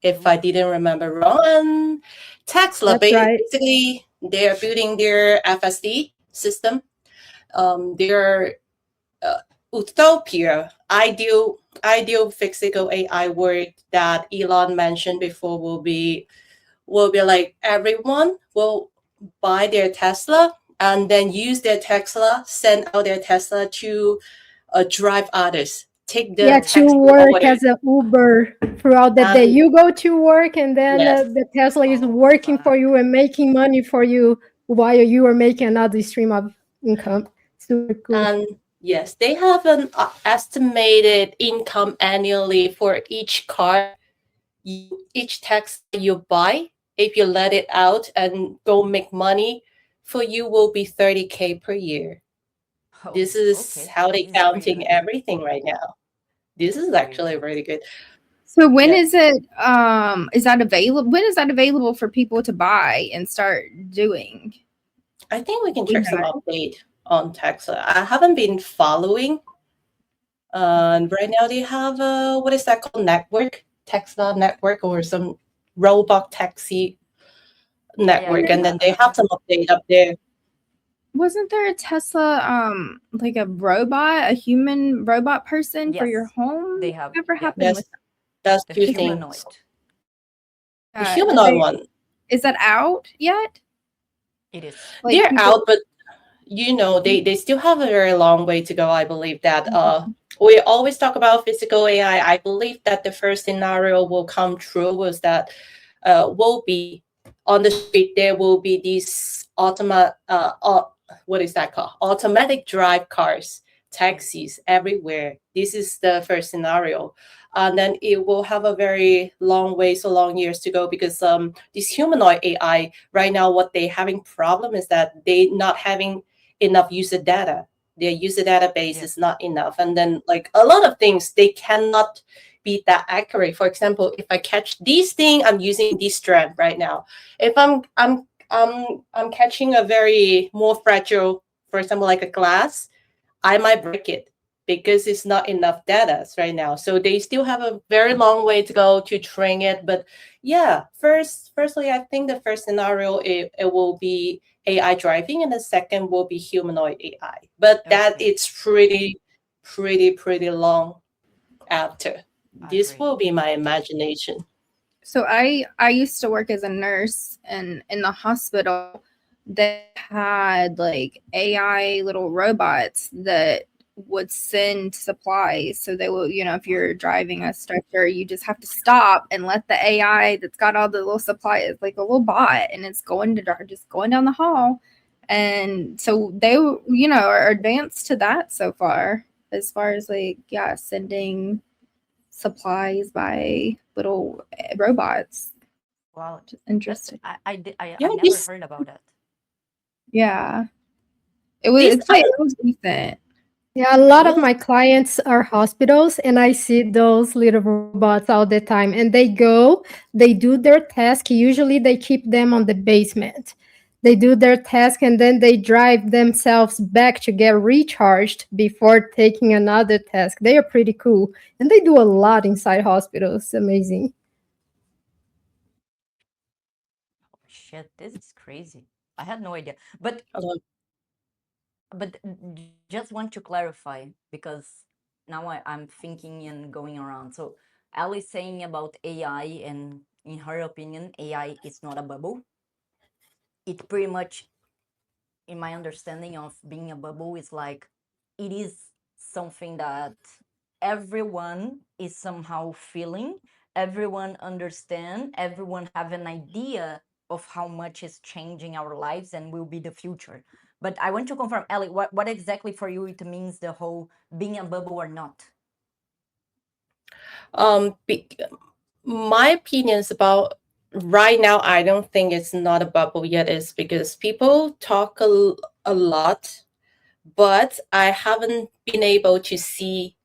B: if I
A: Oof.
B: didn't remember wrong. And Tesla,
C: That's right.
B: basically, they're building their FSD system. Their utopia, ideal physical AI world that Elon mentioned before will be like everyone will buy their Tesla and then use their Tesla, send out their Tesla to drive others, take the
C: Yeah,
A: Oh,
C: to
B: taxi
C: work
B: away.
C: as a Uber throughout the day.
B: And
C: You go to work, and then
B: yes,
C: the Tesla is
A: oh,
C: working for
A: fuck.
C: you and making money for you while you are making another stream of income. Super cool.
B: and yes, they have an estimated income annually for each car each Tesla you buy. If you let it out and go make money, for you will be 30K per year.
A: Oh,
B: This is
A: okay.
B: how they
A: This is pretty
B: counting
A: good.
B: everything right now. This is
A: Pretty
B: actually
A: good.
B: really good.
D: So when
B: Yeah,
D: is that available? When is that available for people to buy and start doing?
B: I think we can
D: You
B: check some
D: know.
B: update on Tesla. I haven't been following. And right now they have a what is that called? Network, Tesla network, or some robot taxi
A: Yeah,
B: network,
A: they
B: and then
A: have.
B: they have some update up there.
D: Wasn't there a Tesla like a robot, a human robot person for your
A: Yes,
D: home?
A: they have.
D: Whatever
A: Yeah,
D: happened
B: Yes,
D: with
B: that's
A: the
B: two
D: that?
B: things.
A: humanoid.
B: The
D: Did
B: humanoid
D: they
B: one,
D: is that out yet?
A: It is.
D: Like
B: they're out,
D: people
B: but they still have a very long way to go. I believe that we always talk about physical AI. I believe that the first scenario will come true was that will be on the street there will be these what is that called, automatic drive cars,
A: Yeah.
B: taxis everywhere. This is the first scenario, and then it will have a very long way, so long years to go, because this humanoid AI right now, what they having problem is that they not having enough user data. Their user database
A: Yeah.
B: is not enough, and then like a lot of things they cannot be that accurate. For example, if I catch this thing, I'm using this strand right now. If I'm catching a very more fragile, for example, like a glass, I might break it because it's not enough data right now. So they still have a very long way to go to train it. But yeah, firstly, I think the first scenario it will be AI driving, and the second will be humanoid AI. But that
A: Okay.
B: it's pretty long after. This
A: Agree.
B: will be my imagination.
D: so I used to work as a nurse and in the hospital they had like AI little robots that would send supplies. So they will, if you're driving a stretcher, you just have to stop and let the AI that's got all the little supplies, like a little bot, and it's just going down the hall. And so they, are advanced to that so far, as far as like, yeah, sending supplies by little robots.
A: Wow.
D: Which is
A: That's
D: interesting.
B: Yeah,
A: I never
B: this
A: heard about that.
D: Yeah. It was
B: this
D: it's
B: I
D: like it was recent.
C: Yeah, a lot of
B: yes.
C: my clients are hospitals, and I see those little robots all the time. And they do their task. Usually, they keep them on the basement. They do their task, and then they drive themselves back to get recharged before taking another task. They are pretty cool, and they do a lot inside hospitals. Amazing.
A: Oh, shit, this is crazy. I had no idea. But
B: Hello.
A: just want to clarify because now I'm thinking and going around. So Ali is saying about AI, and in her opinion, AI is not a bubble. It pretty much, in my understanding of being a bubble, is like it is something that everyone is somehow feeling, everyone understand, everyone have an idea of how much is changing our lives and will be the future. But I want to confirm, Ellie, what exactly for you it means, the whole being a bubble or not?
B: Be, my opinion is about right now. I don't think it's not a bubble yet. Is because people talk a lot, but I haven't been able to see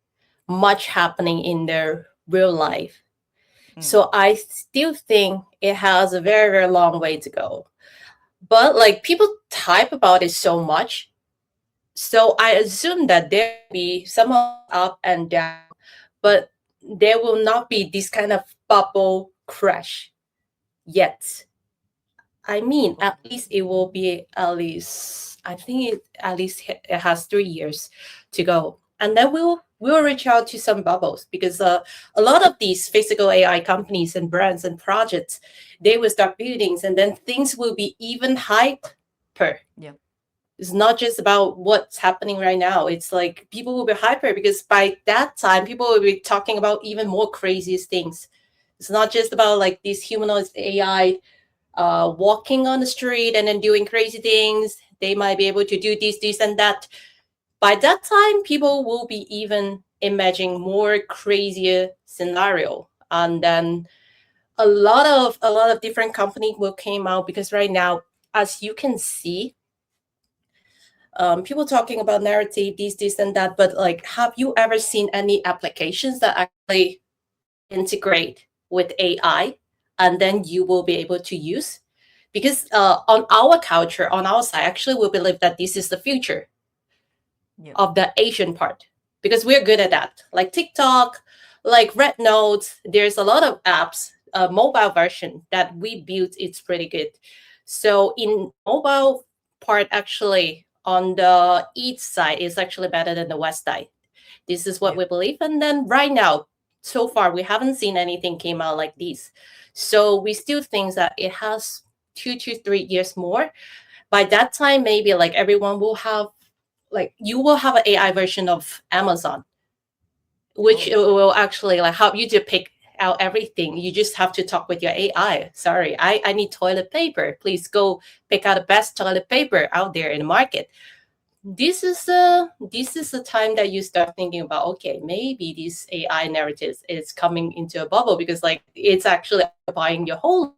B: much happening in their real life.
A: Mm,
B: So I still think it has a very long way to go. But like people type about it so much, so I assume that there will be some of it up and down, but there will not be this kind of bubble crash yet. I mean, at
A: okay.
B: least it will be at least, I think it at least it has 3 years to go. and then we'll reach out to some bubbles, because a lot of these physical AI companies and brands and projects, they will start building, and then things will be even hyper.
A: Yeah.
B: It's not just about what's happening right now. It's like people will be hyper, because by that time, people will be talking about even more craziest things. It's not just about like these humanoid AI walking on the street and then doing crazy things. They might be able to do this, and that. By that time, people will be even imagining more crazier scenario, and then a lot of different companies will came out, because right now, as you can see, people talking about narrative, this and that, but like, have you ever seen any applications that actually integrate with AI, and then you will be able to use? Because on our culture, on our side, actually, we believe that this is the future
A: Yeah.
B: of the Asian part, because we're good at that. Like TikTok, like Red Notes, there's a lot of apps, mobile version that we built. It's pretty good. So in mobile part, actually, on the east side is actually better than the west side. This is what
A: Yeah.
B: we believe. And then right now, so far, we haven't seen anything came out like this. So we still think that it has 2 to 3 years more. By that time, maybe like everyone will have, like, you will have an AI version of Amazon, which
A: Oh.
B: will actually like help you to pick out everything. You just have to talk with your AI. Sorry, I need toilet paper. Please go pick out the best toilet paper out there in the market. This is the time that you start thinking about, okay, maybe this AI narrative is coming into a bubble, because like it's actually occupying your whole life,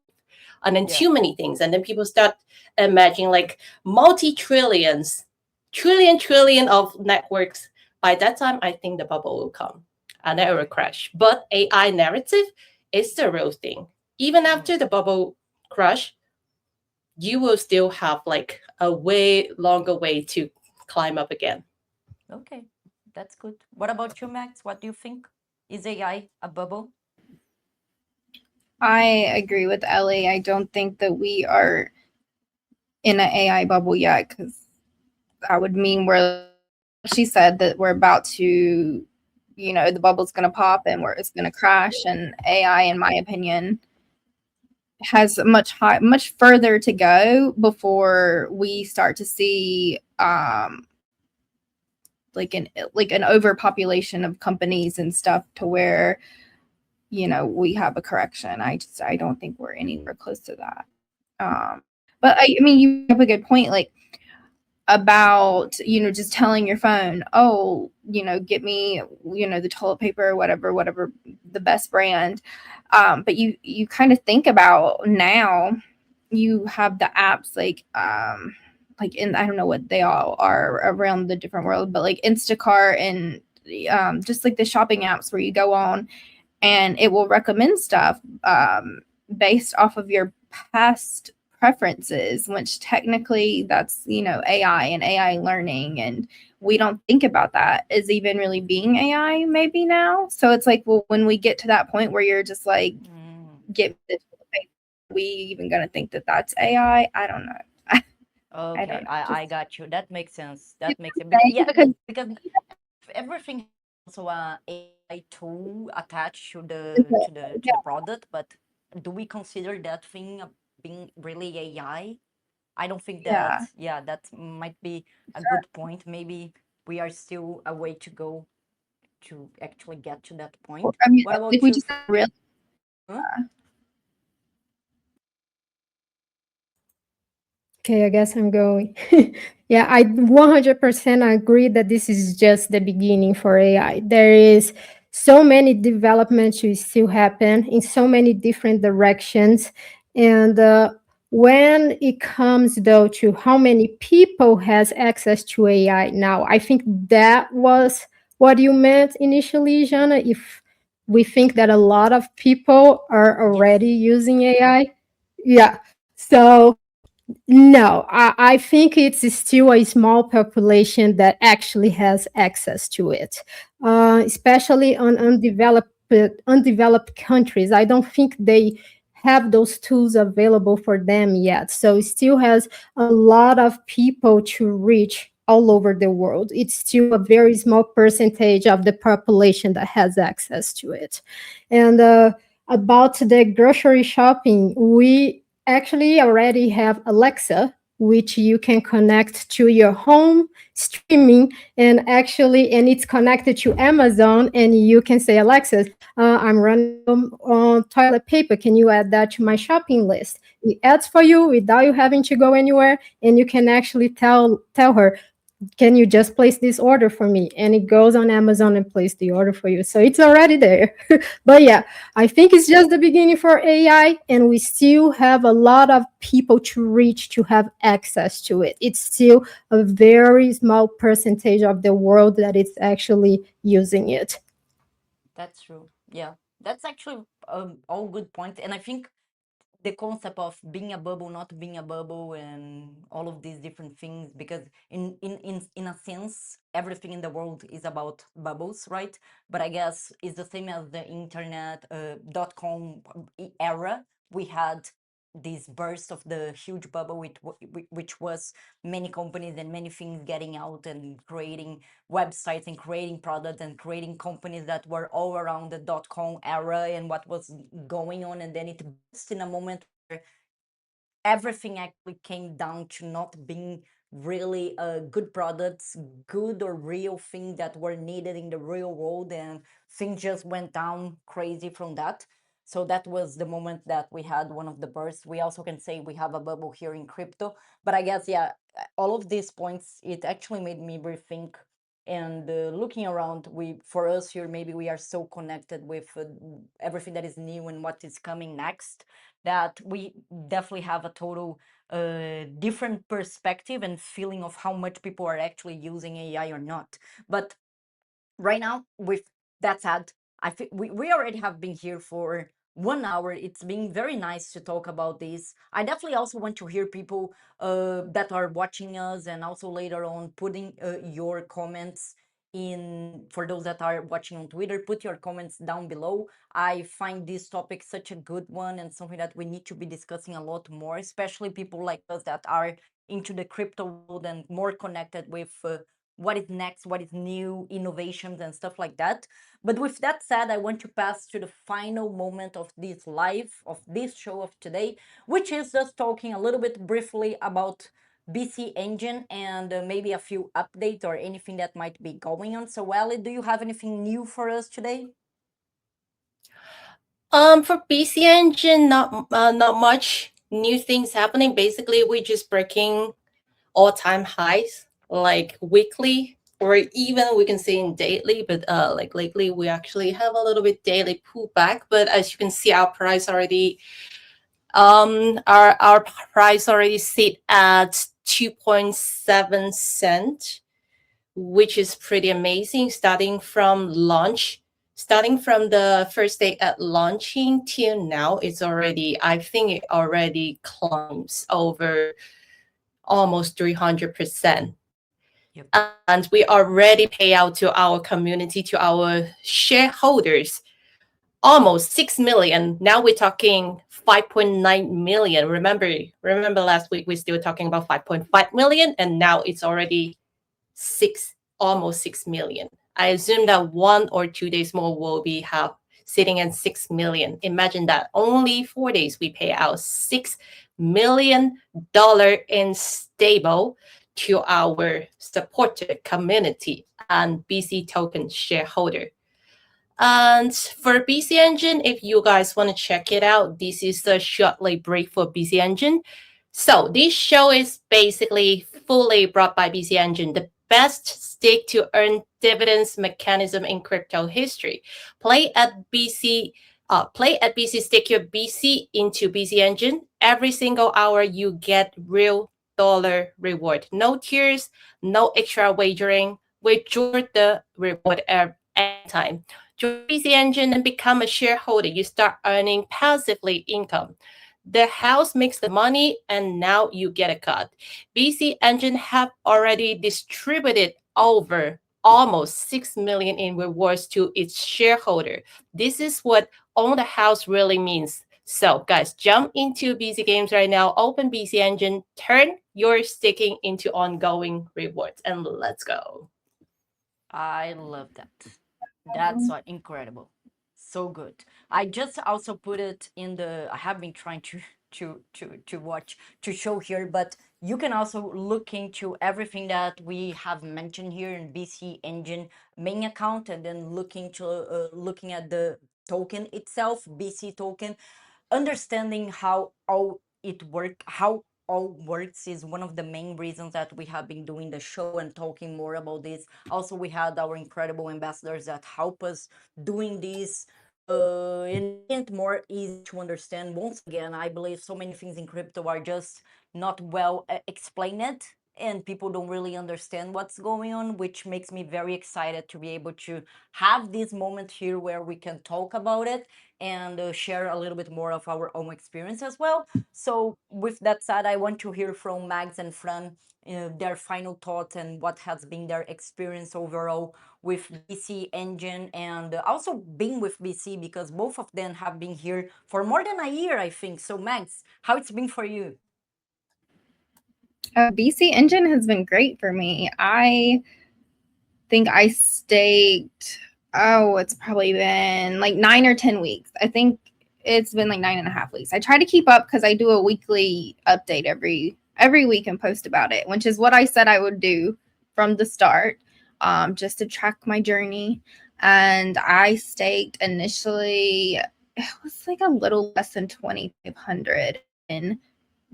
B: and then
A: Yeah.
B: too many things, and then people start imagining like multi-trillions, trillion of networks. By that time, I think the bubble will come and it will crash. But AI narrative is the real thing. Even after the bubble crash, you will still have like a way longer way to climb up again.
A: Okay, that's good. What about you, Max? What do you think? Is AI a bubble?
D: I agree with Ellie. I don't think that we are in an AI bubble yet, because that would mean she said that we're about to, the bubble's going to pop and it's going to crash. And AI, in my opinion, has much further to go before we start to see like an overpopulation of companies and stuff, to where we have a correction. I don't think we're anywhere close to that. But I mean, you have a good point, like about just telling your phone, oh, get me the toilet paper or whatever the best brand. But you kind of think about, now you have the apps like in, I don't know what they all are around the different world, but like Instacart and just like the shopping apps where you go on and it will recommend stuff based off of your past preferences, which technically that's AI and AI learning, and we don't think about that as even really being AI maybe now. So it's like, well, when we get to that point where you're just like, get the toilet paper, we even gonna think that that's AI? I don't know. I
A: Okay,
D: don't know.
A: I got you. That makes sense. That makes it
D: Because
A: because everything has also a AI tool attached to
D: yeah,
A: the product, but do we consider that thing being really AI? I don't think that.
D: yeah.
A: Yeah, that might be a good point. Maybe we are still a way to go to actually get to that point.
D: I mean,
A: What
D: if
A: about
D: we
A: you?
D: just really,
A: Huh?
C: Okay, I guess I'm going. Yeah, I 100% agree that this is just the beginning for AI. There is so many developments to still happen in so many different directions. And when it comes though to how many people has access to AI now, I think that was what you meant initially, Jana. If we think that a lot of people are
A: Yes.
C: already using AI. Yeah. So no, I think it's still a small population that actually has access to it, especially on undeveloped countries. I don't think they have those tools available for them yet. So it still has a lot of people to reach all over the world. It's still a very small percentage of the population that has access to it. And about the grocery shopping, we actually already have Alexa, which you can connect to your home streaming, and it's connected to Amazon, and you can say, Alexa, I'm running on toilet paper, can you add that to my shopping list? It adds for you without you having to go anywhere, and you can actually tell her, can you just place this order for me? And it goes on Amazon and place the order for you. So it's already there. But yeah, I think it's just the beginning for AI, and we still have a lot of people to reach to have access to it. It's still a very small percentage of the world that is actually using it.
A: That's true. Yeah, that's actually all good points. And I think the concept of being a bubble, not being a bubble, and all of these different things, because in a sense, everything in the world is about bubbles, right? But I guess it's the same as the internet .com era. We had this burst of the huge bubble, which was many companies and many things getting out and creating websites and creating products and creating companies that were all around the .com era and what was going on, and then it burst in a moment where everything actually came down to not being really good products, good or real things that were needed in the real world, and things just went down crazy from that. So that was the moment that we had one of the bursts. We also can say we have a bubble here in crypto, but I guess, yeah, all of these points, it actually made me rethink. And looking around, we, for us here, maybe we are so connected with everything that is new and what is coming next, that we definitely have a total different perspective and feeling of how much people are actually using AI or not. But right now, with that said, I think we already have been here for 1 hour. It's been very nice to talk about this. I definitely also want to hear people that are watching us, and also later on putting your comments in. For those that are watching on Twitter, put your comments down below. I find this topic such a good one and something that we need to be discussing a lot more, especially people like us that are into the crypto world and more connected with what is next, what is new, innovations, and stuff like that. But with that said, I want to pass to the final moment of this live, of this show of today, which is just talking a little bit briefly about BC Engine and maybe a few updates or anything that might be going on. So, Ellie, do you have anything new for us today?
B: For PC Engine, not much new things happening. Basically, we're just breaking all-time highs, like weekly, or even we can see in daily. But like lately, we actually have a little bit daily pullback. But as you can see, our price already sit at 2.7 cent, which is pretty amazing. Starting from the first day at launching till now, I think it already climbs over almost 300%.
A: Yep.
B: And we already pay out to our community, to our shareholders, almost 6 million. Now we're talking 5.9 million. Remember last week we still talking about 5.5 million, and now it's already almost 6 million. I assume that 1 or 2 days more will be sitting at 6 million. Imagine that only 4 days we pay out $6 million in stable to our supporter community and BC token shareholder. And for BC Engine, if you guys want to check it out, this is the shortly brief for BC Engine. So this show is basically fully brought by BC Engine, the best stake to earn dividends mechanism in crypto history. Play at BC, stake your BC into BC Engine. Every single hour you get real dollar reward. No tiers, no extra wagering. Withdraw the reward anytime. Join BC Engine and become a shareholder. You start earning passively income. The house makes the money, and now you get a cut. BC Engine have already distributed over almost 6 million in rewards to its shareholder. This is what own the house really means. So, guys, jump into BC Games right now. Open BC Engine, turn your staking into ongoing rewards, and let's go.
A: I love that. That's incredible. So good. I just also put it in the. I have been trying to watch to show here, but you can also look into everything that we have mentioned here in BC Engine main account, and then looking at the token itself, BC token, understanding how all works is one of the main reasons that we have been doing the show and talking more about this. Also, we had our incredible ambassadors that help us doing this and making it more easy to understand. Once again, I believe so many things in crypto are just not well explained, and people don't really understand what's going on, which makes me very excited to be able to have this moment here where we can talk about it and share a little bit more of our own experience as well. So, with that said, I want to hear from Max and Fran their final thoughts and what has been their experience overall with BC Engine and also being with BC, because both of them have been here for more than a year, I think. So, Max, how it's been for you?
D: BC Engine has been great for me. I think I staked, oh, it's probably been like 9 or 10 weeks. I think it's been like 9.5 weeks. I try to keep up because I do a weekly update every week and post about it, which is what I said I would do from the start, just to track my journey. And I staked initially, it was like a little less than 2,500 in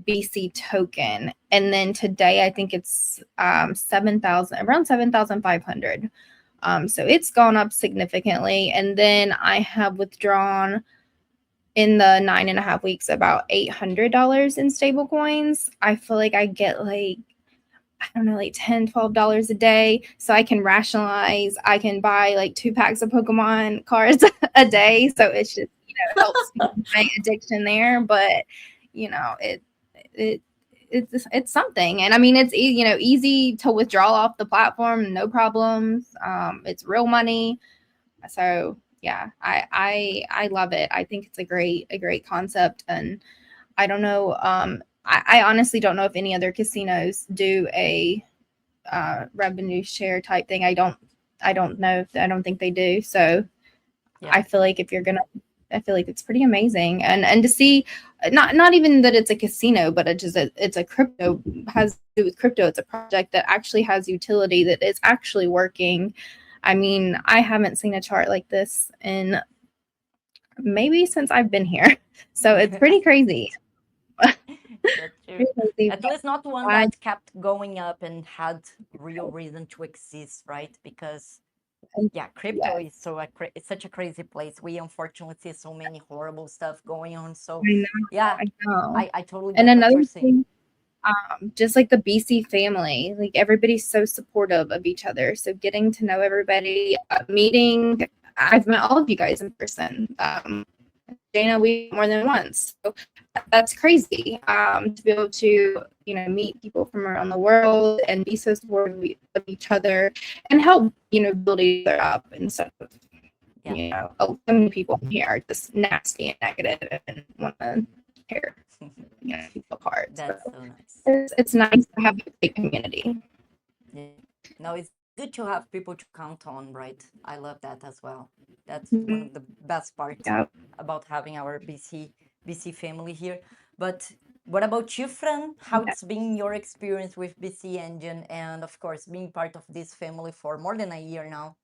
D: BC token. And then today I think it's 7,000, around 7,500. So it's gone up significantly. And then I have withdrawn in the 9.5 weeks about $800 in stable coins. I feel like I get like, I don't know, like $10, $12 a day. So I can rationalize, I can buy like 2 packs of Pokemon cards a day. So it's just, it helps my addiction there. But, it it's something. And I mean, it's easy to withdraw off the platform, no problems. It's real money. So yeah, I love it. I think it's a great concept. And I don't know, I honestly don't know if any other casinos do a revenue share type thing. I don't know. I don't think they do. So
A: Yeah.
D: I feel like I feel like it's pretty amazing. And to see, not even that it's a casino, but it's a crypto, has to do with crypto. It's a project that actually has utility, that is actually working. I mean, I haven't seen a chart like this in maybe since I've been here. So it's pretty crazy.
A: That's true.
D: Pretty crazy.
A: At least not one
D: I-
A: that kept going up and had real reason to exist, right? Because yeah, crypto
D: Yes.
A: is it's such a crazy place. We unfortunately see so many horrible stuff going on. So
D: I know.
A: yeah,
D: I know.
A: I totally
D: And
A: get what you're
D: another
A: saying.
D: thing, just like the BC family, like everybody's so supportive of each other. So getting to know everybody, meeting, I've met all of you guys in person. Dana, we more than once. So that's crazy, to be able to, meet people from around the world and be so supportive of each other and help, build each other up instead of, so many people here are just nasty and negative and want to tear, people apart.
A: That's
D: So
A: so nice.
D: it's nice to have a great community.
A: Yeah. No, it's good to have people to count on, right? I love that as well. That's one
D: Mhm.
A: of the best parts
D: Yeah.
A: about having our BC family here. But what about you, Fran? How it's been your experience with BC Engine and of course being part of this family for more than a year now?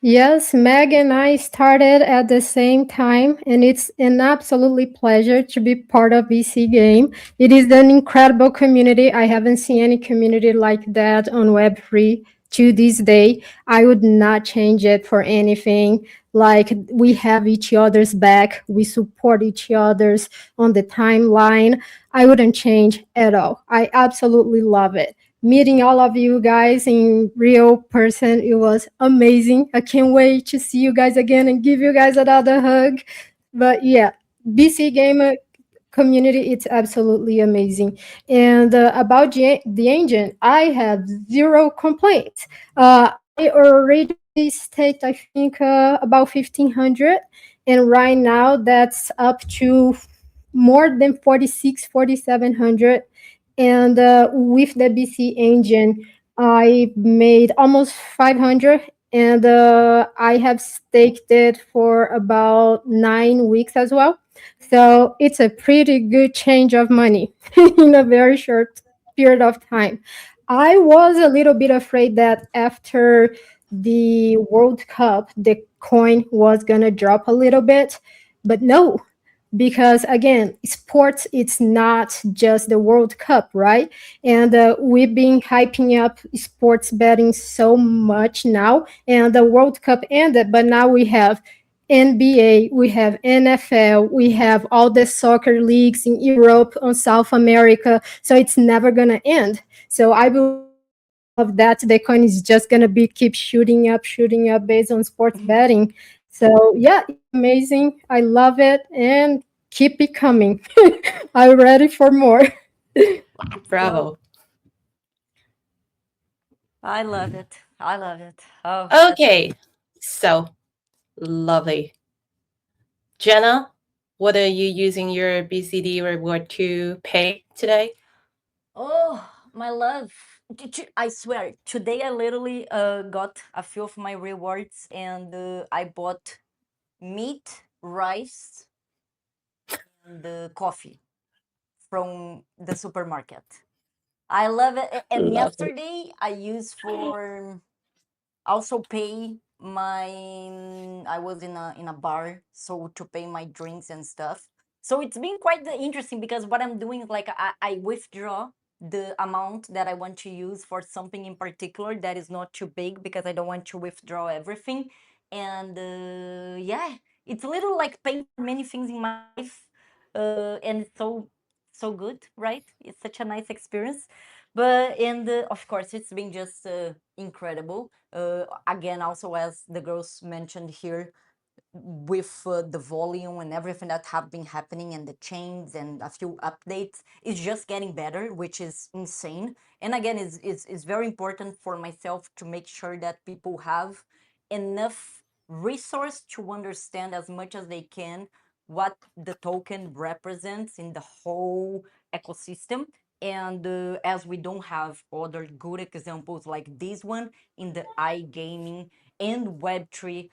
C: Yes, Meg and I started at the same time, and it's an absolutely pleasure to be part of VC Game. It is an incredible community. I haven't seen any community like that on Web3 to this day. I would not change it for anything. Like, we have each other's back, we support each other's on the timeline. I wouldn't change at all. I absolutely love it. Meeting all of you guys in real person, it was amazing. I can't wait to see you guys again and give you guys another hug. But yeah, BC Gamer community, it's absolutely amazing. And about the engine, I have zero complaints. I already staked, I think, about 1,500, And right now that's up to more than 46, 4700. And with the BC engine, I made almost 500. And I have staked it for about 9 weeks as well. So it's a pretty good change of money in a very short period of time. I was a little bit afraid that after the World Cup, the coin was going to drop a little bit, but no, because again, sports, it's not just the World Cup, right? And we've been hyping up sports betting so much now, and the World Cup ended, but now we have NBA, we have NFL, we have all the soccer leagues in Europe, on South America, so it's never gonna end. So I believe with all of that, the coin is just gonna be keep shooting up based on sports betting. So yeah, it's amazing. I love it, and keep it coming. I'm ready for more.
A: Let's go.
B: Bravo.
A: I love it. I love it. Oh, that's
B: Okay,
A: great.
B: so lovely. Jenna, what are you using your BCD reward to pay today?
A: Oh, my love. I swear, today I literally got a few of my rewards and I bought meat, rice, and coffee from the supermarket. I love it. And
B: Lovely.
A: yesterday I used for also pay my I was in a bar, so to pay my drinks and stuff. So it's been quite interesting because what I'm doing is like I withdraw the amount that I want to use for something in particular that is not too big because I don't want to withdraw everything. And yeah, it's a little like paying for many things in my life, and it's so good, right? It's such a nice experience. But and of course, it's been just incredible. Again, also as the girls mentioned here, with the volume and everything that have been happening and the change and a few updates, it's just getting better, which is insane. And again, it's very important for myself to make sure that people have enough resource to understand as much as they can what the token represents in the whole ecosystem. And as we don't have other good examples like this one in the iGaming and Web3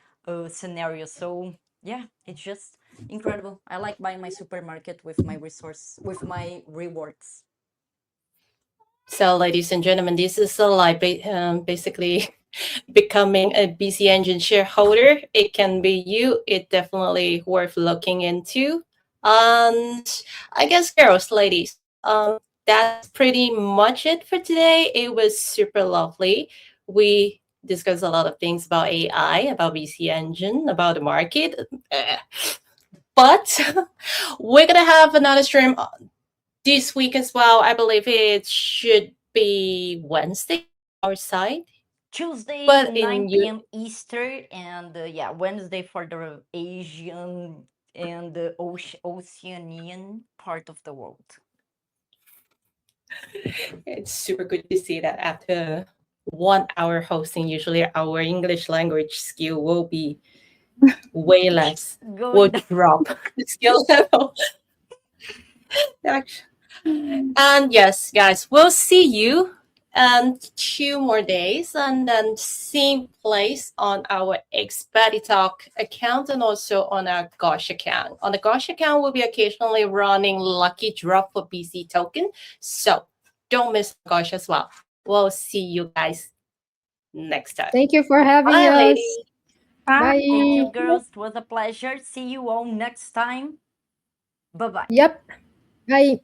A: scenario. So yeah, it's just incredible. I like buying my supermarket with my resource with my rewards.
B: So, ladies and gentlemen, this is a like basically becoming a BC Engine shareholder. It can be you. It definitely worth looking into. And I guess, girls, ladies, that's pretty much it for today. It was super lovely. We discussed a lot of things about AI, about BC Engine, about the market. Eh. But we're gonna have another stream this week as well. I believe it should be Wednesday our side,
A: Tuesday,
B: but
A: 9 p.m. Eastern, and yeah, Wednesday for the Asian and the Oceanian part of the world.
B: it's super good to see that after 1 hour hosting, usually our English language skill will be way less, will
A: Going down.
B: drop the skill level. Actually. And yes, guys, we'll see you in 2 more days and then same place on our Expetti Talk account and also on our Gosh account. On the Gosh account, we'll be occasionally running lucky drop for BC token. So don't miss Gosh as well. We'll see you guys next time.
C: Thank you for having
B: Bye,
C: us.
B: ladies.
D: Bye.
A: Thank you,
C: Bye.
A: girls. It was a pleasure. See you all next time. Bye bye.
C: Yep. Bye.